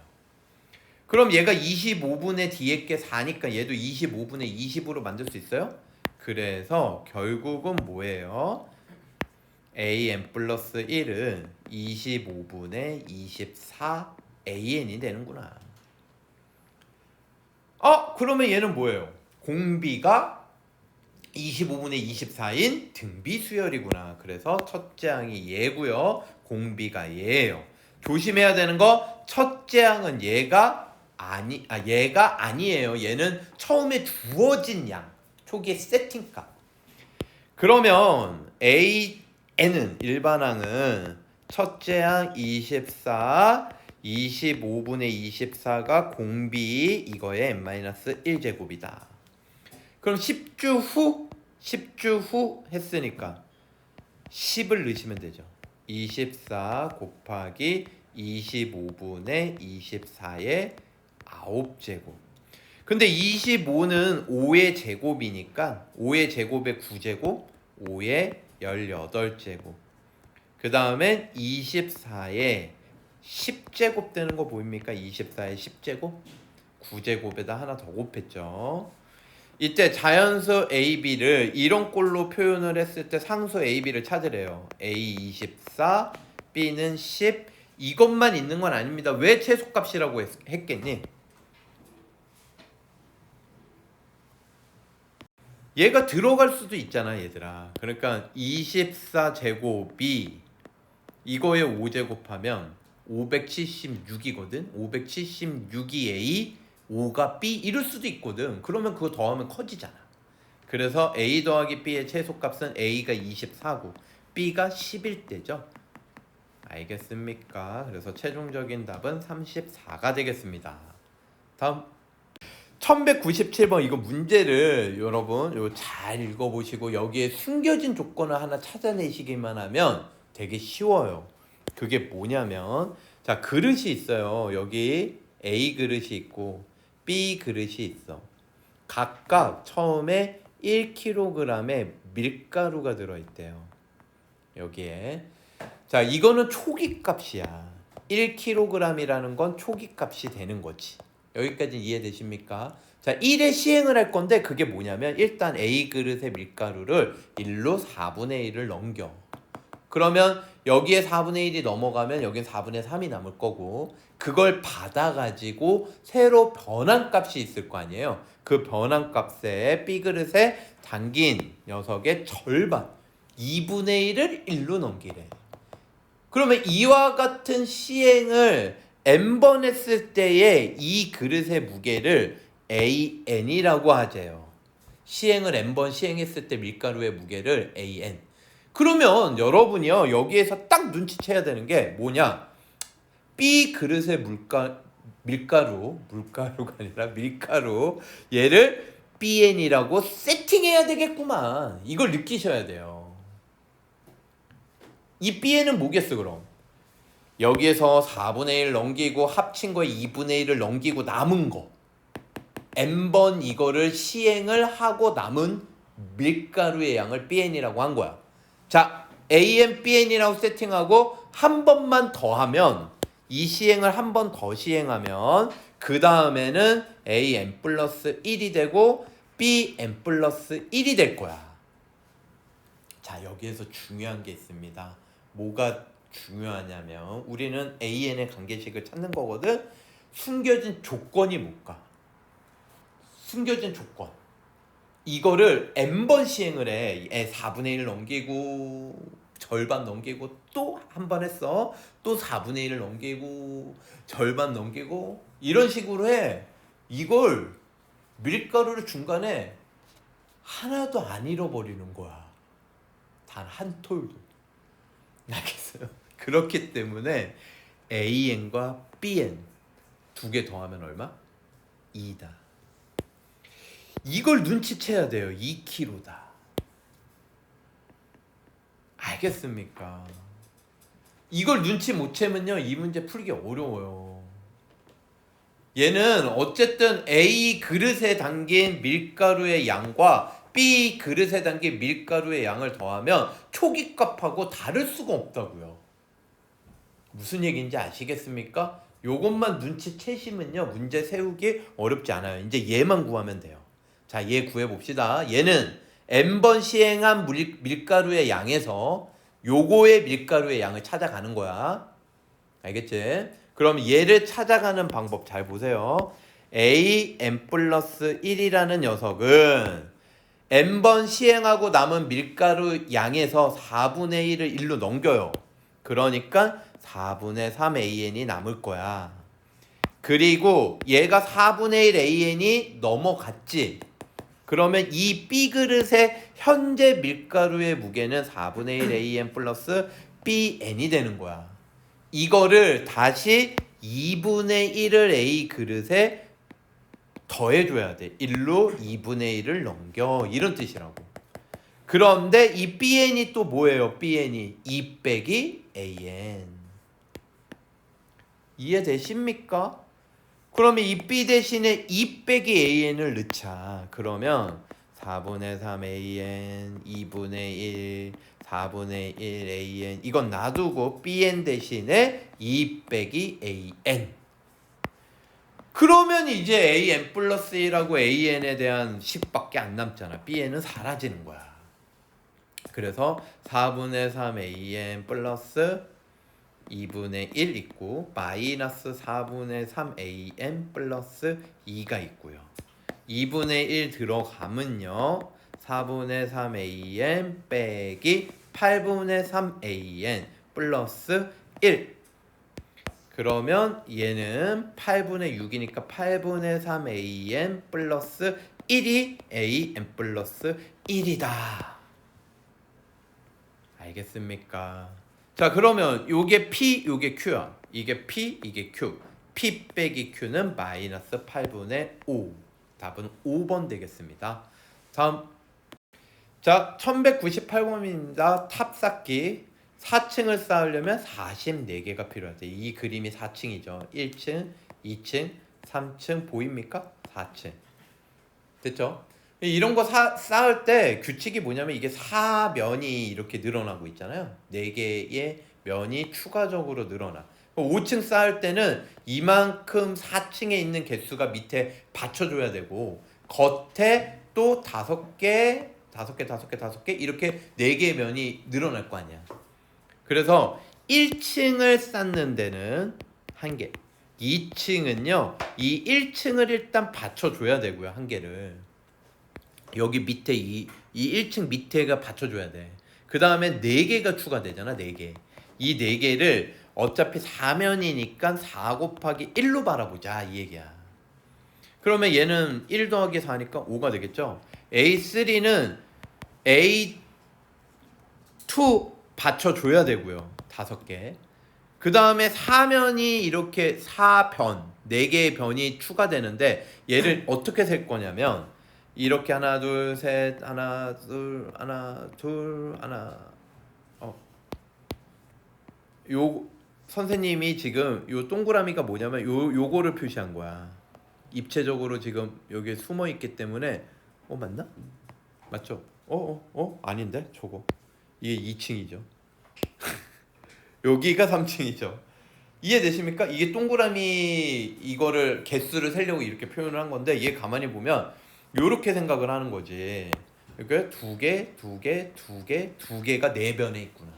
그럼 얘가 25분의 뒤에 게 4니까 얘도 25분의 20으로 만들 수 있어요? 그래서 결국은 뭐예요? an 플러스 1은 25분의 24 an이 되는구나. 그러면 얘는 뭐예요? 공비가 25분의 24인 등비수열이구나. 그래서 첫째 항이 얘고요. 공비가 얘예요. 조심해야 되는 거 첫째 항은 얘가 아니에요. 얘는 처음에 주어진 양. 초기의 세팅값. 그러면 n은 일반항은 첫째 항 24 25분의 24가 공비 이거의 n-1제곱이다. 그럼 10주 후 했으니까 10을 넣으시면 되죠. 24 곱하기 25분의 24의 9제곱. 근데 25는 5의 제곱이니까 5의 제곱의 9제곱, 5의 18제곱. 그 다음에 24의 10제곱 되는 거 보입니까? 24의 10제곱? 9제곱에다 하나 더 곱했죠. 이때 자연수 AB를 이런 꼴로 표현을 했을 때 상수 AB를 찾으래요. A 24, B는 10. 이것만 있는 건 아닙니다. 왜 최소값이라고 했겠니? 얘가 들어갈 수도 있잖아 얘들아. 그러니까 24제곱이 이거에 5제곱하면 576이거든. 576이 A, 5가 B 이럴 수도 있거든. 그러면 그거 더하면 커지잖아. 그래서 A 더하기 B의 최소값은 A가 24고 B가 11대죠. 알겠습니까? 그래서 최종적인 답은 34가 되겠습니다. 다음 1197번 이거 문제를 여러분 잘 읽어보시고 여기에 숨겨진 조건을 하나 찾아내시기만 하면 되게 쉬워요. 그게 뭐냐면 자 그릇이 있어요. 여기 A 그릇이 있고 B 그릇이 있어. 각각 처음에 1kg의 밀가루가 들어있대요. 여기에 자 이거는 초기 값이야. 1kg이라는 건 초기 값이 되는 거지. 여기까지 이해되십니까? 자 1에 시행을 할 건데 그게 뭐냐면 일단 A 그릇의 밀가루를 1로 4분의 1을 넘겨. 그러면 여기에 4분의 1이 넘어가면 여긴 4분의 3이 남을 거고 그걸 받아가지고 새로 변한 값이 있을 거 아니에요. 그 변한 값에 B 그릇에 담긴 녀석의 절반 2분의 1을 1로 넘기래. 그러면 이와 같은 시행을 n번 했을 때의 이 그릇의 무게를 AN이라고 하재요. 시행을 n번 시행했을 때 밀가루의 무게를 AN. 그러면 여러분이요 여기에서 딱 눈치채야 되는 게 뭐냐? B 그릇의 밀가루가 아니라 밀가루 얘를 BN이라고 세팅해야 되겠구만. 이걸 느끼셔야 돼요. 이 Bn은 뭐겠어 그럼? 여기에서 4분의 1 넘기고 합친 거에 2분의 1을 넘기고 남은 거 n번 이거를 시행을 하고 남은 밀가루의 양을 BN이라고 한 거야. 자 AN, BN이라고 세팅하고 한 번만 더 하면 이 시행을 한 번 더 시행하면 그 다음에는 AN 플러스 1이 되고 BN 플러스 1이 될 거야. 자 여기에서 중요한 게 있습니다. 뭐가 중요하냐면 우리는 AN의 관계식을 찾는 거거든. 숨겨진 조건이 뭘까? 숨겨진 조건 이거를 n번 시행을 해. 4분의 1 넘기고 절반 넘기고 또 한 번 했어. 또 4분의 1을 넘기고 절반 넘기고 이런 식으로 해. 이걸 밀가루를 중간에 하나도 안 잃어버리는 거야. 단 한 톨도. 알겠어요? 그렇기 때문에 AN과 BN 두 개 더하면 얼마? 2다. 이걸 눈치채야 돼요. 2kg다. 알겠습니까? 이걸 눈치 못 채면요 이 문제 풀기 어려워요. 얘는 어쨌든 A 그릇에 담긴 밀가루의 양과 B 그릇에 담긴 밀가루의 양을 더하면 초기값하고 다를 수가 없다고요. 무슨 얘기인지 아시겠습니까? 요것만 눈치채시면요 문제 세우기 어렵지 않아요. 이제 얘만 구하면 돼요. 자, 얘 구해봅시다. 얘는 n번 시행한 밀가루의 양에서 요거의 밀가루의 양을 찾아가는 거야. 알겠지? 그럼 얘를 찾아가는 방법 잘 보세요. A n 플러스 1이라는 녀석은 n번 시행하고 남은 밀가루 양에서 4분의 1을 1로 넘겨요. 그러니까 4분의 3 AN이 남을 거야. 그리고 얘가 4분의 1 AN이 넘어갔지. 그러면 이 B 그릇의 현재 밀가루의 무게는 4분의 1 AN 플러스 BN이 되는 거야. 이거를 다시 2분의 1을 A 그릇에 더해줘야 돼. 1로 2분의 1을 넘겨. 이런 뜻이라고. 그런데 이 BN이 또 뭐예요? BN이 2 빼기 AN. 이해되십니까? 그러면 이 B 대신에 2 빼기 AN을 넣자. 그러면 4분의 3 AN, 2분의 1, 4분의 1 AN 이건 놔두고 BN 대신에 2 빼기 AN. 그러면 이제 AN 플러스 1하고 AN에 대한 식밖에 안 남잖아. BN은 사라지는 거야. 그래서 4분의 3 AN 플러스 2분의 1 있고 마이너스 4분의 3 AN 플러스 2가 있고요. 2분의 1 들어가면요 4분의 3an 빼기 8분의 3an 플러스 1. 그러면 얘는 8분의 6이니까 8분의 3an 플러스 1이 an 플러스 1이다. 알겠습니까? 자, 그러면 요게 P, 요게 Q야. 이게 P, 이게 Q. P 빼기 Q는 마이너스 8분의 5. 답은 5번 되겠습니다. 다음. 자, 1198번입니다. 탑 쌓기. 4층을 쌓으려면 44개가 필요하대. 이 그림이 4층이죠. 1층, 2층, 3층 보입니까? 4층. 됐죠? 이런 거 쌓을 때 규칙이 뭐냐면 이게 4면이 이렇게 늘어나고 있잖아요. 4개의 면이 추가적으로 늘어나. 5층 쌓을 때는 이만큼 4층에 있는 개수가 밑에 받쳐줘야 되고 겉에 또 5개 이렇게 4개의 면이 늘어날 거 아니야. 그래서 1층을 쌓는 데는 1개, 2층은요 이 1층을 일단 받쳐줘야 되고요. 1개를 여기 밑에 이 1층 밑에가 받쳐줘야 돼. 그 다음에 4개가 추가되잖아. 4개. 이 4개를 어차피 4면이니까 4 곱하기 1로 바라보자 이 얘기야. 그러면 얘는 1 더하기 4니까 5가 되겠죠. A3는 A2 받쳐줘야 되고요. 5개. 그 다음에 4면이 이렇게 4변 4개의 변이 추가되는데 얘를 어떻게 셀 거냐면 이렇게 하나 둘 셋 하나 둘 하나 둘 하나 요 선생님이 지금 요 동그라미가 뭐냐면 요거를 표시한 거야. 입체적으로 지금 여기에 숨어 있기 때문에 맞나? 맞죠? 아닌데 저거 이게 2층이죠. 여기가 3층이죠. 이해되십니까? 이게 동그라미 이거를 개수를 세려고 이렇게 표현을 한 건데 얘 가만히 보면 요렇게 생각을 하는 거지. 그러니까 2개, 2개, 2개, 2개가 4변에 있구나.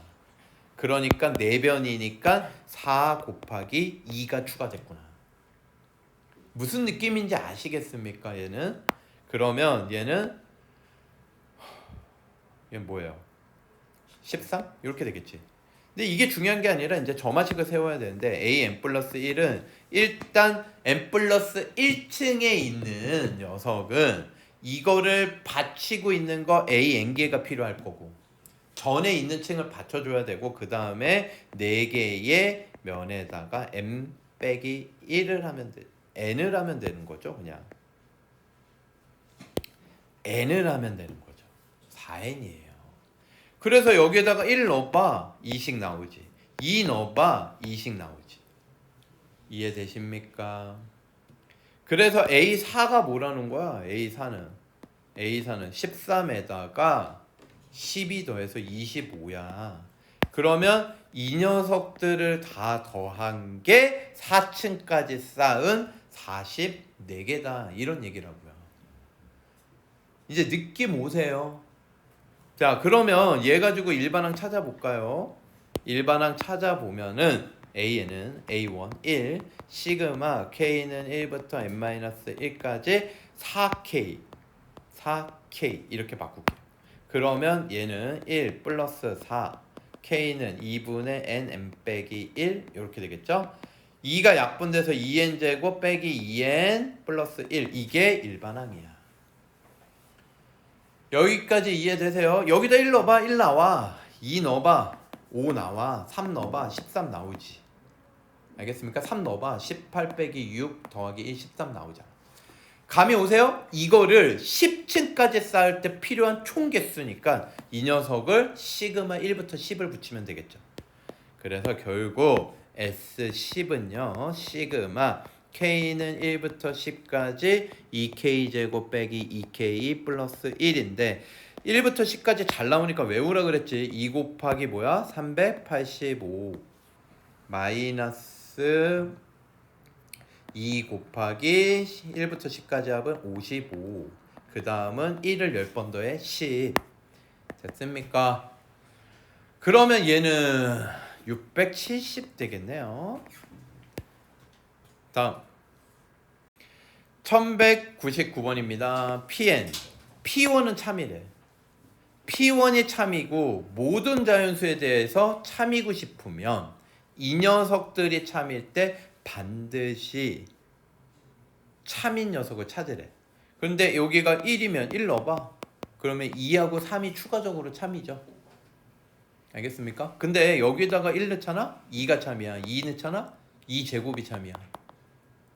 그러니까 4변이니까 4 곱하기 2가 추가됐구나. 무슨 느낌인지 아시겠습니까? 얘는 그러면 얘는 뭐예요? 13? 이렇게 되겠지. 근데 이게 중요한 게 아니라 이제 점화식을 세워야 되는데 a n 플러스 1은 일단 n 플러스 1층에 있는 녀석은 이거를 받치고 있는 거 a n개가 필요할 거고 전에 있는 층을 받쳐줘야 되고 그 다음에 4개의 면에다가 m 빼기 1을 하면 돼. n을 하면 되는 거죠. 그냥 n을 하면 되는 거죠. 4n이에요. 그래서 여기에다가 1 넣어봐 2씩 나오지. 2 넣어봐 2씩 나오지. 이해되십니까? 그래서 A4가 뭐라는 거야? A4는 13에다가 12 더해서 25야. 그러면 이 녀석들을 다 더한 게 4층까지 쌓은 44개다. 이런 얘기라고요. 이제 느낌 오세요? 자, 그러면 얘 가지고 일반항 찾아볼까요? 일반항 찾아보면은 A는 A1 1, 시그마 K는 1부터 n-1까지 4K 이렇게 바꿀게요. 그러면 얘는 1 플러스 4 K는 2분의 n 빼기 1 이렇게 되겠죠? 2가 약분돼서 2n제곱 빼기 2n 플러스 1 이게 일반항이야. 여기까지 이해되세요? 여기다 1 넣어봐 1 나와. 2 넣어봐 5 나와. 3 넣어봐 13 나오지. 알겠습니까? 3 넣어봐 18 빼기 6 더하기 1 13 나오잖아. 감이 오세요? 이거를 10층까지 쌓을 때 필요한 총 개수니까 이 녀석을 시그마 1부터 10을 붙이면 되겠죠. 그래서 결국 S10은요 시그마 K는 1부터 10까지 2K제곱 빼기 2K 플러스 1인데 1부터 10까지 잘 나오니까 외우라 그랬지. 2 곱하기 뭐야? 385 마이너스 2 곱하기 1부터 10까지 합은 55. 그 다음은 1을 10번 더해 10. 됐습니까? 그러면 얘는 670 되겠네요. 다음 1199번입니다. PN P1은 참이래. P1이 참이고 모든 자연수에 대해서 참이고 싶으면 이 녀석들이 참일 때 반드시 참인 녀석을 찾으래. 그런데 여기가 1이면 1 넣어봐. 그러면 2하고 3이 추가적으로 참이죠. 알겠습니까? 근데 여기다가 1 넣잖아? 2가 참이야. 2 넣잖아? 2제곱이 참이야.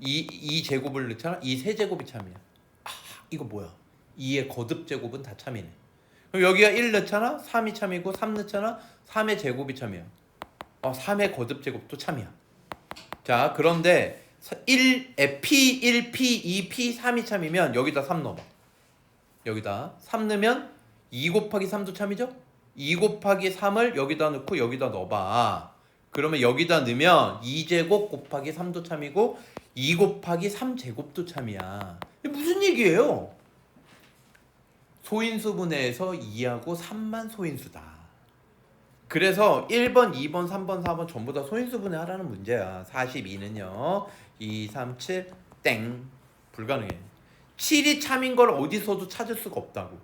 2제곱을 넣잖아? 2세제곱이 참이야. 아, 이거 뭐야? 2의 거듭제곱은 다 참이네. 그럼 여기가 1 넣잖아? 3이 참이고 3 넣잖아? 3의 제곱이 참이야. 3의 거듭제곱도 참이야. 자, 그런데 P1, P2, P3이 참이면 여기다 3 넣어봐. 여기다 3 넣으면 2 곱하기 3도 참이죠? 2 곱하기 3을 여기다 넣고 여기다 넣어봐. 그러면 여기다 넣으면 2제곱 곱하기 3도 참이고 2 곱하기 3제곱도 참이야. 이게 무슨 얘기예요? 소인수분해에서 2하고 3만 소인수다. 그래서 1번, 2번, 3번, 4번 전부 다 소인수분해 하라는 문제야. 42는요 2, 3, 7 땡. 불가능해. 7이 참인 걸 어디서도 찾을 수가 없다고.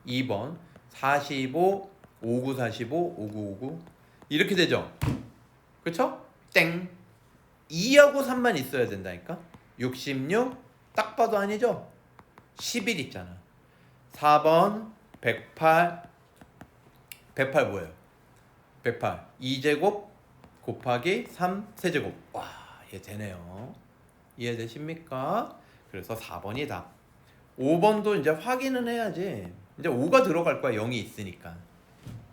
2번 45, 59, 45, 59, 59 이렇게 되죠? 그쵸? 땡. 2하고 3만 있어야 된다니까. 66 딱 봐도 아니죠? 11 있잖아. 4번 108 108 뭐예요? 108 2제곱 곱하기 3 세제곱. 와, 얘 되네요. 이해되십니까? 그래서 4번이 답. 5번도 이제 확인은 해야지. 이제 5가 들어갈 거야. 0이 있으니까.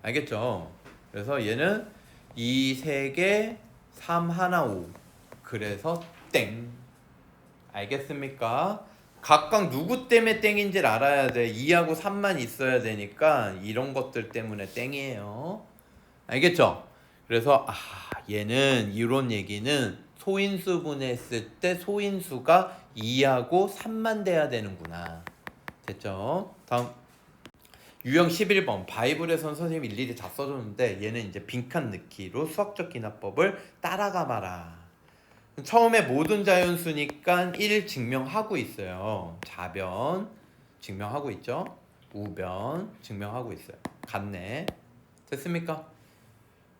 알겠죠? 그래서 얘는 2, 3개, 3, 하나, 5. 그래서 땡. 알겠습니까? 각각 누구 때문에 땡인지를 알아야 돼. 2하고 3만 있어야 되니까 이런 것들 때문에 땡이에요. 알겠죠? 그래서 얘는 이런 얘기는 소인수 분해했을 때 소인수가 2하고 3만 돼야 되는구나. 됐죠? 다음 유형 11번 바이블에선 선생님이 일일이 다 써줬는데 얘는 이제 빈칸 넣기로 수학적 기납법을 따라가 봐라. 처음에 모든 자연수니까 1 증명하고 있어요. 좌변 증명하고 있죠. 우변 증명하고 있어요. 같네. 됐습니까?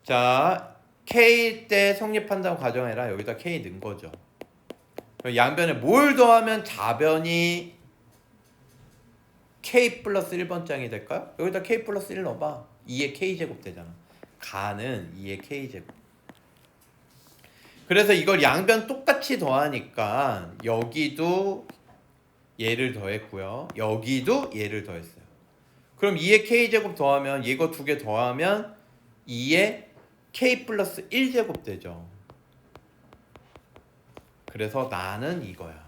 자, K 때 성립한다고 가정해라. 여기다 K 넣은 거죠. 양변에 뭘 더하면 좌변이 K 플러스 1번장이 될까요? 여기다 K 플러스 1 넣어봐. 2의 K제곱 되잖아. 가는 2의 K제곱. 그래서 이걸 양변 똑같이 더하니까 여기도 얘를 더했고요. 여기도 얘를 더했어요. 그럼 2의 K제곱 더하면 이거 두 개 더하면 2의 K 플러스 1제곱 되죠. 그래서 나는 이거야.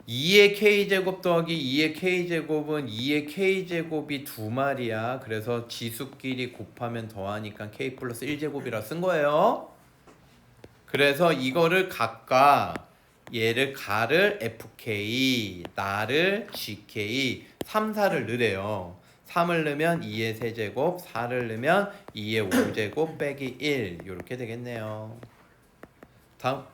2의 K제곱 더하기 2의 K제곱은 2의 K제곱이 두 마리야. 그래서 지수끼리 곱하면 더하니까 K 플러스 1제곱이라 쓴 거예요. 그래서 이거를 각각 얘를 가를 FK, 나를 GK, 3, 4를 넣으래요. 3을 넣으면 2의 세제곱, 4를 넣으면 2의 5제곱 빼기 1 이렇게 되겠네요. 다음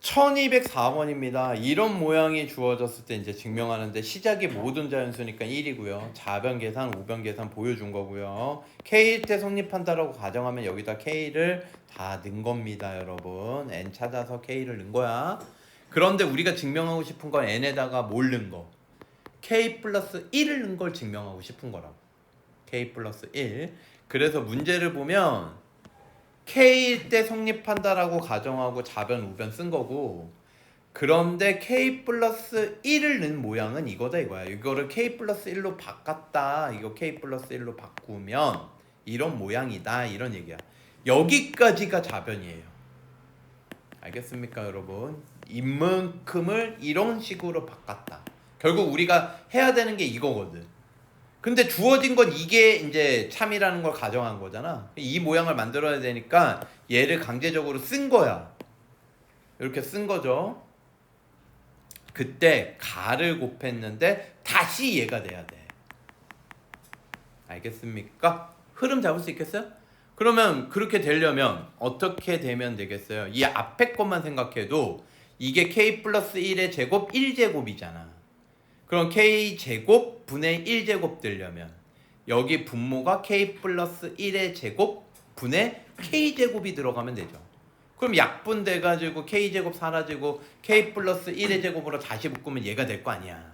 1204번입니다. 이런 모양이 주어졌을 때 이제 증명하는데 시작이 모든 자연수니까 1이고요. 좌변 계산, 우변 계산 보여준 거고요. K일 때 성립한다라고 가정하면 여기다 K를 다 넣은 겁니다, 여러분. N 찾아서 K를 넣은 거야. 그런데 우리가 증명하고 싶은 건 N에다가 뭘 넣은 거? K 플러스 1을 넣은 걸 증명하고 싶은 거라고. K 플러스 1. 그래서 문제를 보면 K일 때 성립한다라고 가정하고 좌변 우변 쓴 거고, 그런데 K 플러스 1을 넣은 모양은 이거다 이거야. 이거를 K 플러스 1로 바꿨다. 이거 K 플러스 1로 바꾸면 이런 모양이다. 이런 얘기야. 여기까지가 좌변이에요. 알겠습니까, 여러분? 이만큼을 이런 식으로 바꿨다. 결국 우리가 해야 되는 게 이거거든. 근데 주어진 건 이게 이제 참이라는 걸 가정한 거잖아. 이 모양을 만들어야 되니까 얘를 강제적으로 쓴 거야. 이렇게 쓴 거죠. 그때 가를 곱했는데 다시 얘가 돼야 돼. 알겠습니까? 흐름 잡을 수 있겠어요? 그러면 그렇게 되려면 어떻게 되면 되겠어요? 이 앞에 것만 생각해도 이게 K 플러스 1의 제곱 1제곱이잖아. 그럼 K제곱 분의 1제곱 되려면 여기 분모가 K 플러스 1의 제곱 분의 K제곱이 들어가면 되죠. 그럼 약분돼가지고 K제곱 사라지고 K 플러스 1의 제곱으로 다시 묶으면 얘가 될 거 아니야.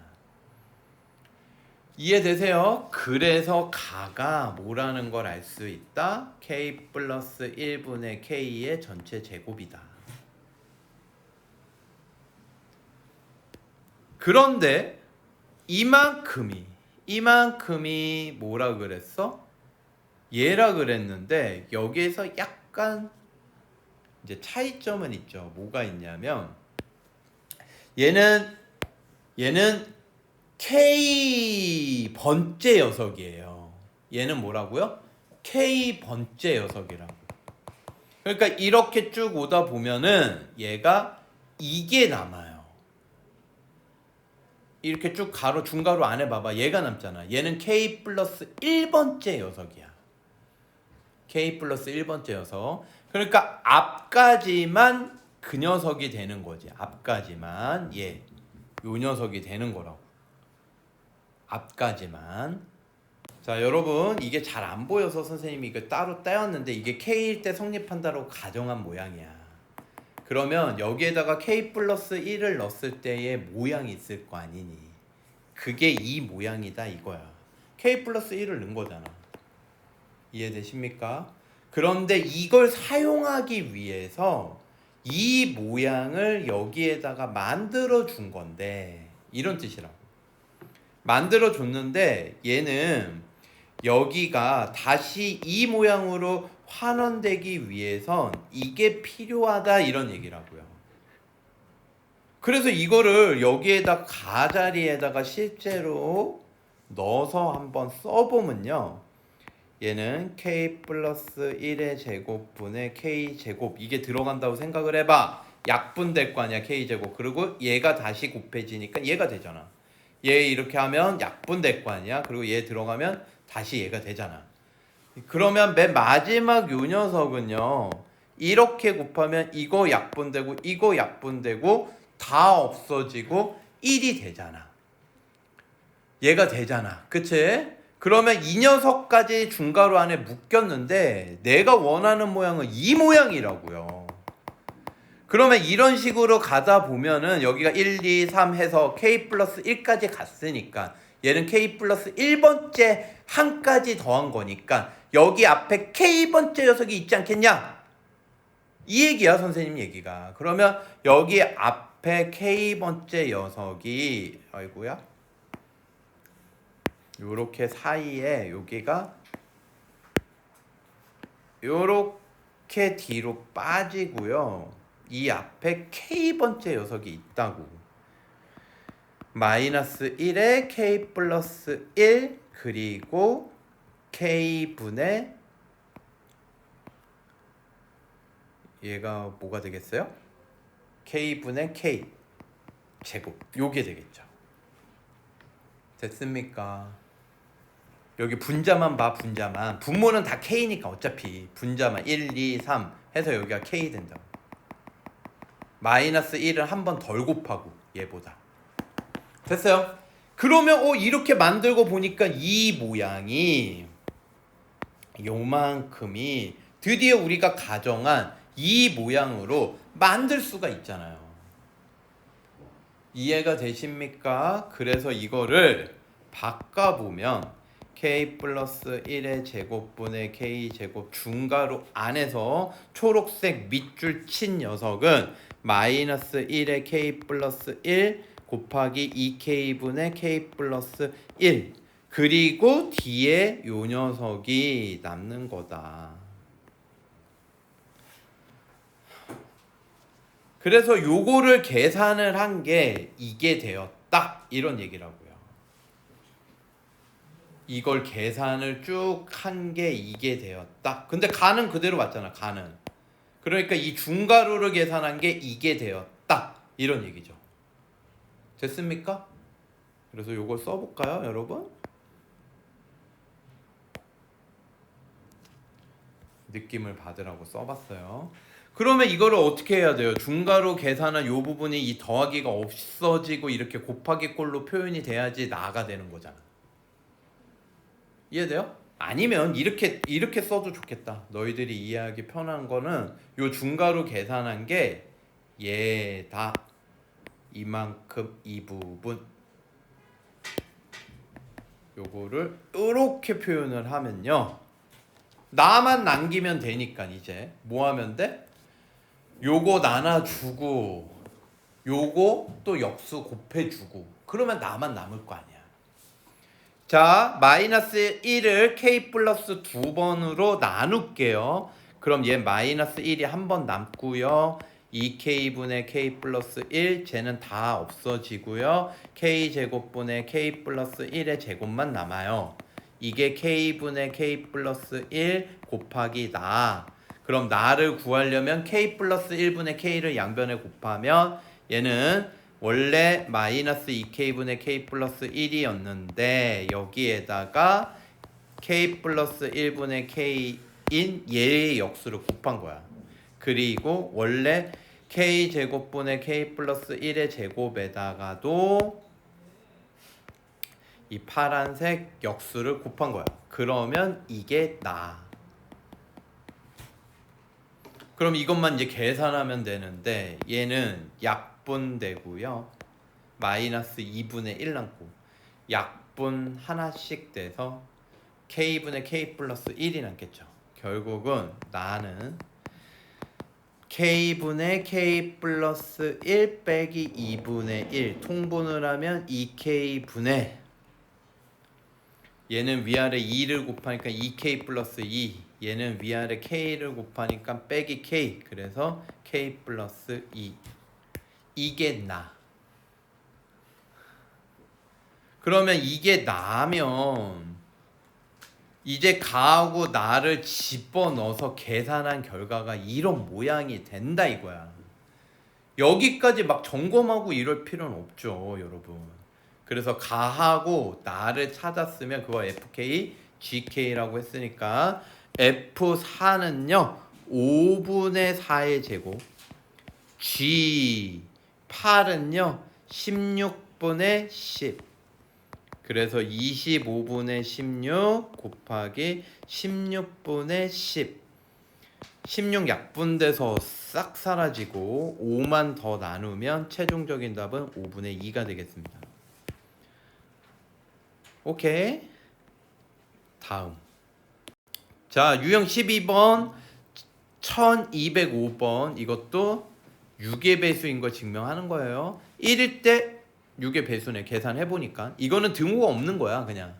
이해되세요? 그래서 가가 뭐라는 걸 알 수 있다? K 플러스 1분의 K의 전체 제곱이다. 그런데 이만큼이 뭐라 그랬어? 얘라 그랬는데 여기에서 약간 이제 차이점은 있죠. 뭐가 있냐면 얘는 K 번째 녀석이에요. 얘는 뭐라고요? K 번째 녀석이라고. 그러니까 이렇게 쭉 오다 보면은 얘가 이게 남아요. 이렇게 쭉 가로 중가로 안에 봐봐. 얘가 남잖아. 얘는 K 플러스 1번째 녀석이야. K 플러스 1번째 녀석. 그러니까 앞까지만 그 녀석이 되는 거지. 앞까지만 요 녀석이 되는 거라고. 앞까지만. 자, 여러분 이게 잘 안 보여서 선생님이 이거 따로 떼었는데 이게 K일 때 성립한다고 가정한 모양이야. 그러면 여기에다가 K 플러스 1을 넣었을 때의 모양이 있을 거 아니니. 그게 이 모양이다 이거야. K 플러스 1을 넣은 거잖아. 이해되십니까? 그런데 이걸 사용하기 위해서 이 모양을 여기에다가 만들어 준 건데 이런 뜻이라고. 만들어 줬는데 얘는 여기가 다시 이 모양으로 환원되기 위해선 이게 필요하다 이런 얘기라고요. 그래서 이거를 여기에다 가자리에다가 실제로 넣어서 한번 써보면요. 얘는 K 플러스 1의 제곱분의 K제곱 이게 들어간다고 생각을 해봐. 약분될 거 아니야 K제곱. 그리고 얘가 다시 곱해지니까 얘가 되잖아. 얘 이렇게 하면 약분될 거 아니야. 그리고 얘 들어가면 다시 얘가 되잖아. 그러면 맨 마지막 요 녀석은요. 이렇게 곱하면 이거 약분되고 이거 약분되고 다 없어지고 1이 되잖아. 얘가 되잖아. 그치? 그러면 이 녀석까지 중괄호 안에 묶였는데 내가 원하는 모양은 이 모양이라고요. 그러면 이런 식으로 가다 보면은 여기가 1, 2, 3 해서 K 플러스 1까지 갔으니까 얘는 K 플러스 1번째 한까지 더한 거니까 여기 앞에 K번째 녀석이 있지 않겠냐? 이 얘기야 선생님 얘기가. 그러면 여기 앞에 K번째 녀석이 아이고야 요렇게 사이에 여기가 요렇게 뒤로 빠지고요. 이 앞에 K번째 녀석이 있다고. 마이너스 1에 K 플러스 1 그리고 K분의 얘가 뭐가 되겠어요? K분의 K 제곱 요게 되겠죠. 됐습니까? 여기 분자만 봐. 분자만. 분모는 다 K니까 어차피 분자만 1, 2, 3 해서 여기가 K 된다고. 마이너스 1은 한 번 덜 곱하고 얘보다. 됐어요? 그러면 이렇게 만들고 보니까 이 모양이 요만큼이 드디어 우리가 가정한 이 모양으로 만들 수가 있잖아요. 이해가 되십니까? 그래서 이거를 바꿔보면 K 플러스 1의 제곱분의 K제곱 중괄호 안에서 초록색 밑줄 친 녀석은 마이너스 1의 K 플러스 1 곱하기 2K분의 K 플러스 1 그리고 뒤에 요 녀석이 남는 거다. 그래서 요거를 계산을 한 게 이게 되었다 이런 얘기라고요. 이걸 계산을 쭉 한 게 이게 되었다. 근데 가는 그대로 맞잖아. 가는. 그러니까 이 중괄호를 계산한 게 이게 되었다 이런 얘기죠. 됐습니까? 그래서 요걸 써볼까요 여러분? 느낌을 받으라고 써봤어요. 그러면 이거를 어떻게 해야 돼요? 중괄호 계산한 요 부분이 이 더하기가 없어지고 이렇게 곱하기 꼴로 표현이 돼야지 나가 되는 거잖아. 이해돼요? 아니면 이렇게 써도 좋겠다. 너희들이 이해하기 편한 거는 요 중괄호 계산한 게 얘다. 이만큼 이 부분. 요거를 이렇게 표현을 하면요. 나만 남기면 되니까 이제 뭐 하면 돼? 요거 나눠주고 요거 또 역수 곱해주고 그러면 나만 남을 거 아니야. 자, 마이너스 1을 k 플러스 2번으로 나눌게요. 그럼 얘 마이너스 1이 한 번 남고요. 2k분의 k 플러스 1 쟤는 다 없어지고요. k제곱분의 k 플러스 1의 제곱만 남아요. 이게 k분의 k 플러스 1 곱하기 나. 그럼 나를 구하려면 k 플러스 1분의 k를 양변에 곱하면 얘는 원래 마이너스 2k분의 k 플러스 1이었는데 여기에다가 k 플러스 1분의 k인 얘의 역수를 곱한 거야. 그리고 원래 k제곱분의 k 플러스 1의 제곱에다가도 이 파란색 역수를 곱한 거야. 그러면 이게 나. 그럼 이것만 이제 계산하면 되는데 얘는 약분되고요. 마이너스 2분의 1 남고 약분 하나씩 돼서 k분의 k 플러스 1이 남겠죠. 결국은 나는 k분의 k 플러스 1 빼기 2분의 1 통분을 하면 2k분의 얘는 위아래 2를 곱하니까 2k 플러스 2 얘는 위아래 k를 곱하니까 빼기 k 그래서 k 플러스 2 이게 나. 그러면 이게 나면 이제 가하고 나를 집어넣어서 계산한 결과가 이런 모양이 된다 이거야. 여기까지 막 점검하고 이럴 필요는 없죠 여러분. 그래서 가하고 나를 찾았으면 그거 FK, GK라고 했으니까 F4는요 5분의 4의 제곱 G8은요 16분의 10 그래서 25분의 16 곱하기 16분의 10 16 약분돼서 싹 사라지고 5만 더 나누면 최종적인 답은 5분의 2가 되겠습니다. 오케이. 다음. 자, 유형 12번 1205번 이것도 6의 배수인 걸 증명하는 거예요. 1일 때 6의 배수네. 계산해보니까 이거는 등호가 없는 거야 그냥.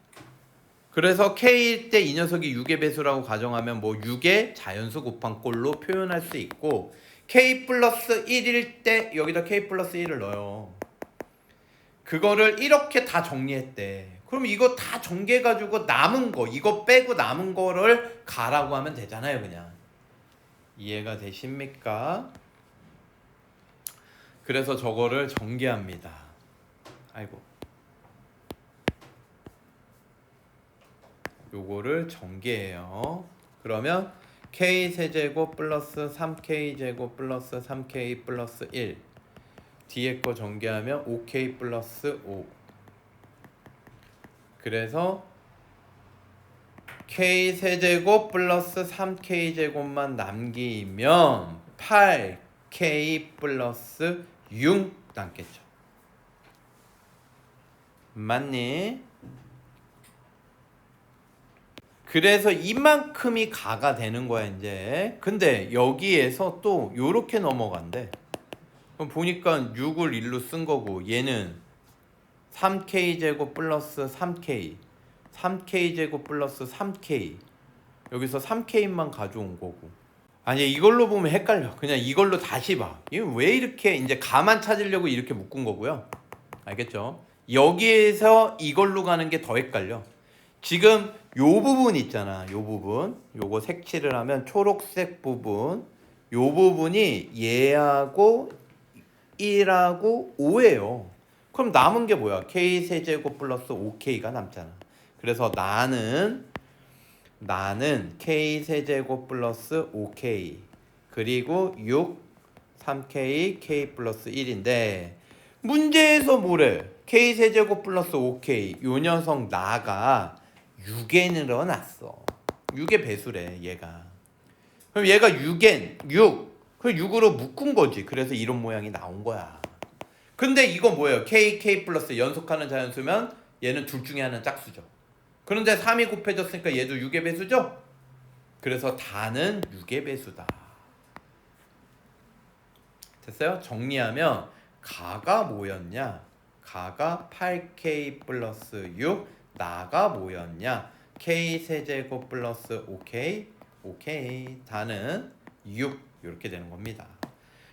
그래서 K일 때 이 녀석이 6의 배수라고 가정하면 뭐 6의 자연수 곱한 꼴로 표현할 수 있고 K 플러스 1일 때 여기다 K 플러스 1을 넣어요. 그거를 이렇게 다 정리했대. 그럼 이거 다 정리해가지고 남은 거 이거 빼고 남은 거를 가라고 하면 되잖아요 그냥. 이해가 되십니까? 그래서 저거를 전개합니다. 아이고. 요거를 전개해요. 그러면 k 세제곱 플러스 3k 제곱 플러스 3k 플러스 1 뒤에 거 전개하면 5k 플러스 5 그래서 k 세제곱 플러스 3k 제곱만 남기면 8k 플러스 6 남겠죠. 맞니? 그래서 이만큼이 가가 되는 거야 이제. 근데 여기에서 또 요렇게 넘어간대. 그럼 보니까 6을 1로 쓴 거고 얘는 3k 제곱 플러스 3k 3k 제곱 플러스 3k 여기서 3k만 가져온 거고. 아니 이걸로 보면 헷갈려. 그냥 이걸로 다시 봐. 이거 왜 이렇게 이제 가만 찾으려고 이렇게 묶은 거고요. 알겠죠? 여기에서 이걸로 가는 게 더 헷갈려. 지금 요 부분 있잖아. 요 부분. 요거 색칠을 하면 초록색 부분. 요 부분이 얘하고 1하고 5예요. 그럼 남은 게 뭐야? k 세제곱 플러스 5k가 남잖아. 그래서 나는 k 세제곱 플러스 5k 그리고 6, 3K, K 플러스 1인데 문제에서 뭐래? K세제곱 플러스 5K 요 녀석 나가 6에 늘어났어. 6의 배수래 얘가. 그럼 얘가 6엔 6. 그 6으로 묶은 거지. 그래서 이런 모양이 나온 거야. 근데 이거 뭐예요? K 플러스 연속하는 자연수면 얘는 둘 중에 하나는 짝수죠. 그런데 3이 곱해졌으니까 얘도 6의 배수죠? 그래서 다는 6의 배수다. 됐어요? 정리하면 가가 뭐였냐? 가가 8K 플러스 6, 나가 뭐였냐? K 세제곱 플러스 5K, 오케이. 다는 6 이렇게 되는 겁니다.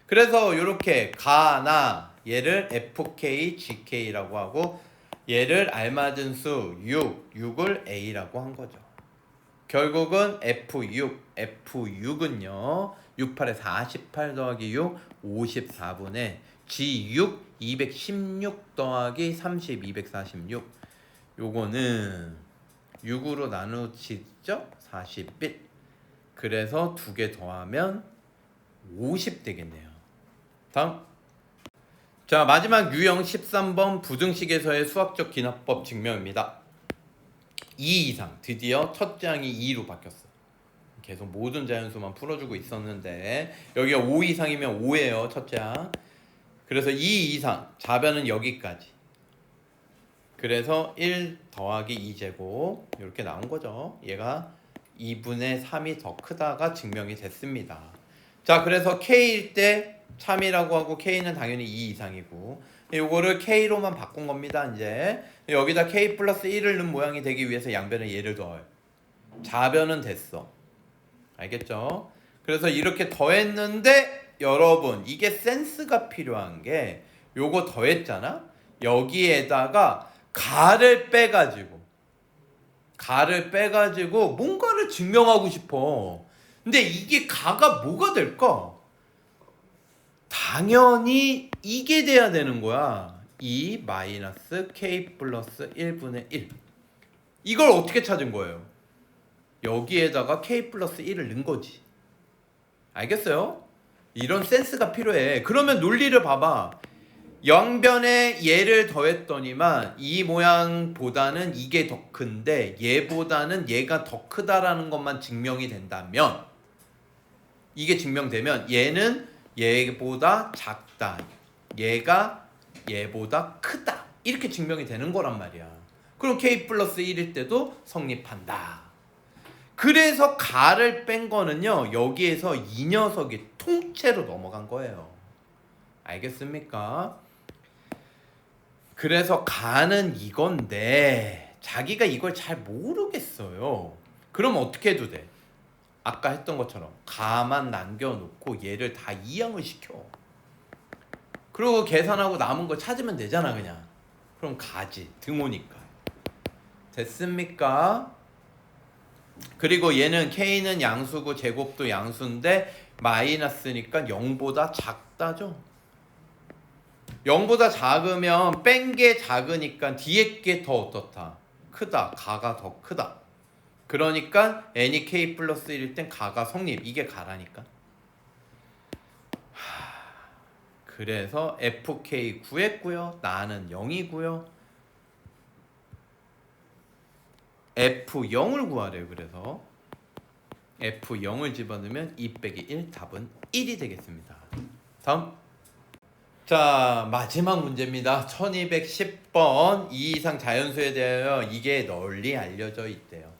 그래서 이렇게 가나 얘를 FK, GK라고 하고 얘를 알맞은 수 6을 A라고 한 거죠. 결국은 F6은요 68에 48 더하기 6 54분의 G6 216 더하기 30 246 요거는 6으로 나누지죠? 41. 그래서 두 개 더하면 50 되겠네요. 다음. 자, 마지막 유형 13번 부등식에서의 수학적 기납법 증명입니다. 2 이상 드디어 첫 장이 2로 바뀌었어. 계속 모든 자연수만 풀어주고 있었는데 여기가 5 이상이면 5예요. 첫 장. 그래서 2 이상 자변은 여기까지. 그래서 1 더하기 2제곱 이렇게 나온 거죠. 얘가 2분의 3이 더 크다가 증명이 됐습니다. 자, 그래서 K일 때 참이라고 하고 K는 당연히 2 이상이고 요거를 K로만 바꾼 겁니다. 이제 여기다 K 플러스 1을 넣은 모양이 되기 위해서 양변에 얘를 더해요. 자변은 됐어. 알겠죠? 그래서 이렇게 더했는데 여러분 이게 센스가 필요한 게 요거 더했잖아? 여기에다가 가를 빼가지고 뭔가를 증명하고 싶어. 근데 이게 가가 뭐가 될까? 당연히 이게 돼야 되는 거야. 2 마이너스 K 플러스 1분의 1. 이걸 어떻게 찾은 거예요? 여기에다가 K 플러스 1을 넣은 거지. 알겠어요? 이런 센스가 필요해. 그러면 논리를 봐봐. 양변에 얘를 더했더니만 이 모양보다는 이게 더 큰데 얘보다는 얘가 더 크다라는 것만 증명이 된다면 이게 증명되면 얘는 얘보다 작다. 얘가 얘보다 크다. 이렇게 증명이 되는 거란 말이야. 그럼 K 플러스 1일 때도 성립한다. 그래서 가를 뺀 거는요. 여기에서 이 녀석이 통째로 넘어간 거예요. 알겠습니까? 그래서 가는 이건데 자기가 이걸 잘 모르겠어요. 그럼 어떻게 해도 돼? 아까 했던 것처럼 가만 남겨놓고 얘를 다 이항을 시켜. 그리고 계산하고 남은 거 찾으면 되잖아 그냥. 그럼 가지. 등호니까. 됐습니까? 그리고 얘는 K는 양수고 제곱도 양수인데 마이너스니까 0보다 작다죠. 0보다 작으면 뺀 게 작으니까 뒤에 게 더 어떻다? 크다. 가가 더 크다. 그러니까 n이 k 플러스 1일 땐 가가 성립. 이게 가라니까. 그래서 fk 구했고요. 나는 0이고요. f0을 구하래요. 그래서 f0을 집어넣으면 2 빼기 1 답은 1이 되겠습니다. 다음. 자, 마지막 문제입니다. 1210번 2 이상 자연수에 대하여 이게 널리 알려져 있대요.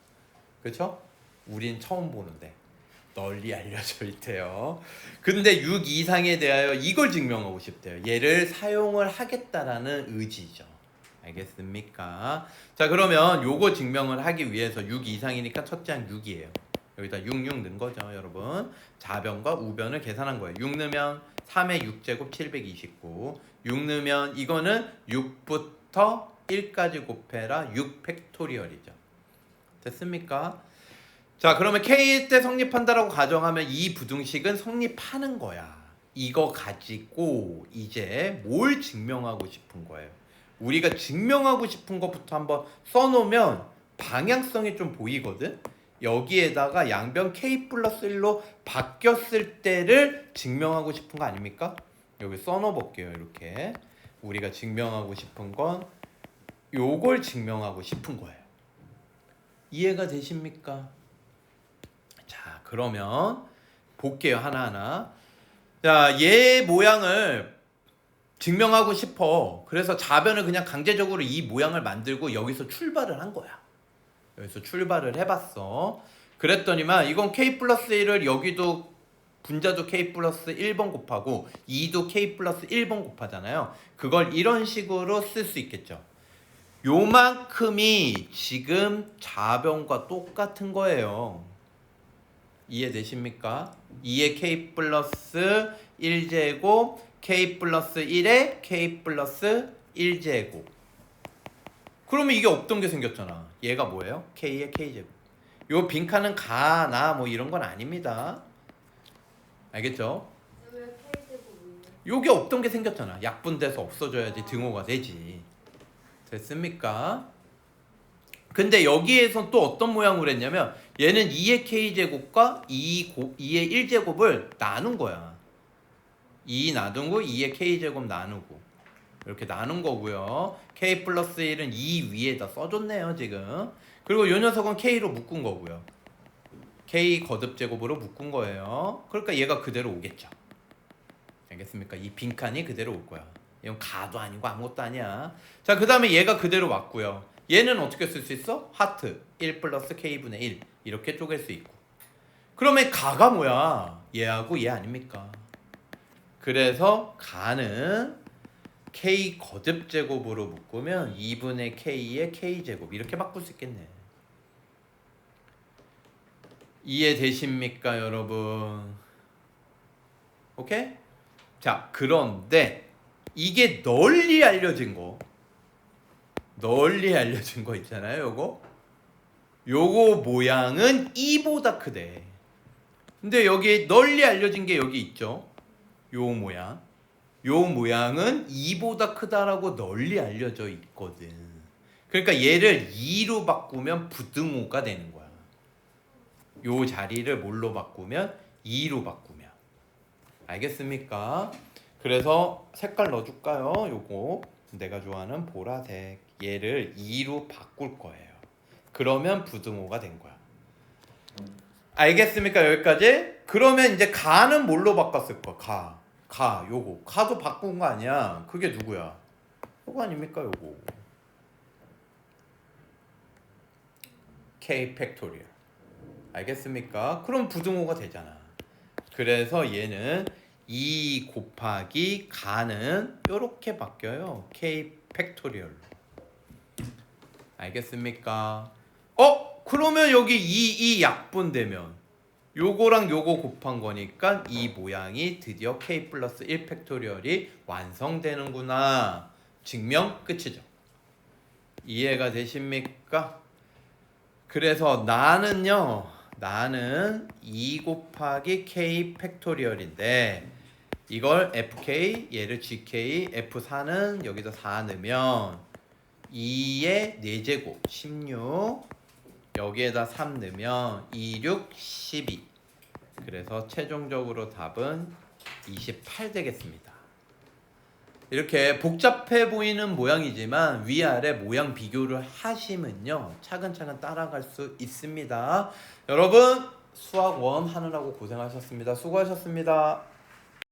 그렇죠? 우린 처음 보는데 널리 알려져 있대요. 근데 6 이상에 대하여 이걸 증명하고 싶대요. 얘를 사용을 하겠다라는 의지죠. 알겠습니까? 자, 그러면 요거 증명을 하기 위해서 6 이상이니까 첫째 항 6이에요. 여기다 6 넣은 거죠, 여러분. 자변과 우변을 계산한 거예요. 6 넣으면 3의 6제곱 729. 6 넣으면 이거는 6부터 1까지 곱해라 6 팩토리얼이죠. 됐습니까? 자, 그러면 K일 때 성립한다라고 가정하면 이 부등식은 성립하는 거야. 이거 가지고 이제 뭘 증명하고 싶은 거예요? 우리가 증명하고 싶은 것부터 한번 써놓으면 방향성이 좀 보이거든? 여기에다가 양변 k 플러스 1로 바뀌었을 때를 증명하고 싶은 거 아닙니까? 여기 써놓어 볼게요. 이렇게 우리가 증명하고 싶은 건 요걸 증명하고 싶은 거예요. 이해가 되십니까? 자, 그러면 볼게요. 하나하나. 자, 얘 모양을 증명하고 싶어. 그래서 좌변을 그냥 강제적으로 이 모양을 만들고 여기서 출발을 한 거야. 여기서 출발을 해봤어. 그랬더니만 이건 k 플러스 1을 여기도 분자도 k 플러스 1번 곱하고 2도 k 플러스 1번 곱하잖아요. 그걸 이런 식으로 쓸 수 있겠죠. 요만큼이 지금 좌변과 똑같은 거예요. 이해되십니까? 2의 k 플러스 1제곱 k 플러스 1에 k 플러스 1제곱. 그러면 이게 없던 게 생겼잖아. 얘가 뭐예요? k의 k제곱. 요 빈칸은 가나 뭐 이런 건 아닙니다. 알겠죠? 왜 K제곱이에요? 요게 없던 게 생겼잖아. 약분돼서 없어져야지 등호가 되지. 됐습니까? 근데 여기에서 또 어떤 모양으로 했냐면 얘는 2의 k제곱과 2의 1제곱을 나눈 거야. 2 나누고 2의 k제곱 나누고 이렇게 나눈 거고요. k 플러스 1은 2 위에다 써줬네요 지금. 그리고 요 녀석은 k로 묶은 거고요. k 거듭제곱으로 묶은 거예요. 그러니까 얘가 그대로 오겠죠. 알겠습니까? 이 빈칸이 그대로 올 거야. 이건 가도 아니고 아무것도 아니야. 자, 그 다음에 얘가 그대로 왔고요. 얘는 어떻게 쓸 수 있어? 하트 1 플러스 k분의 1 이렇게 쪼갤 수 있고. 그러면 가가 뭐야? 얘하고 얘 아닙니까? 그래서 가는 k 거듭제곱으로 묶으면 2분의 k의 k제곱 이렇게 바꿀 수 있겠네. 이해되십니까 여러분? 오케이? 자, 그런데 이게 널리 알려진 거 있잖아요. 요거 모양은 2보다 크대. 근데 여기 널리 알려진 게 여기 있죠. 요 모양은 2보다 크다라고 널리 알려져 있거든. 그러니까 얘를 2로 바꾸면 부등호가 되는 거야. 요 자리를 뭘로 바꾸면? 2로 바꾸면. 알겠습니까? 그래서 색깔 넣어줄까요? 요거 내가 좋아하는 보라색. 얘를 2로 바꿀 거예요. 그러면 부등호가 된 거야. 알겠습니까? 여기까지? 그러면 이제 가는 뭘로 바꿨을 거야? 요거. 가도 바꾼 거 아니야? 그게 누구야? 요거 아닙니까? 요거. k 팩토리얼. 알겠습니까? 그럼 부등호가 되잖아. 그래서 얘는 2 곱하기 가는 요렇게 바뀌어요. k 팩토리얼로. 알겠습니까? 그러면 여기 2 약분되면 요거랑 요거 곱한 거니까 이 모양이 드디어 k 플러스 1 팩토리얼이 완성되는구나. 증명 끝이죠. 이해가 되십니까? 그래서 나는 2 곱하기 k 팩토리얼인데 이걸 fk, 얘를 gk, f4는 여기다 4 넣으면 2의 4제곱 16, 여기에다 3 넣으면 2, 6, 12. 그래서 최종적으로 답은 28 되겠습니다. 이렇게 복잡해 보이는 모양이지만 위아래 모양 비교를 하시면요 차근차근 따라갈 수 있습니다. 여러분 수학 1 하느라고 고생하셨습니다. 수고하셨습니다.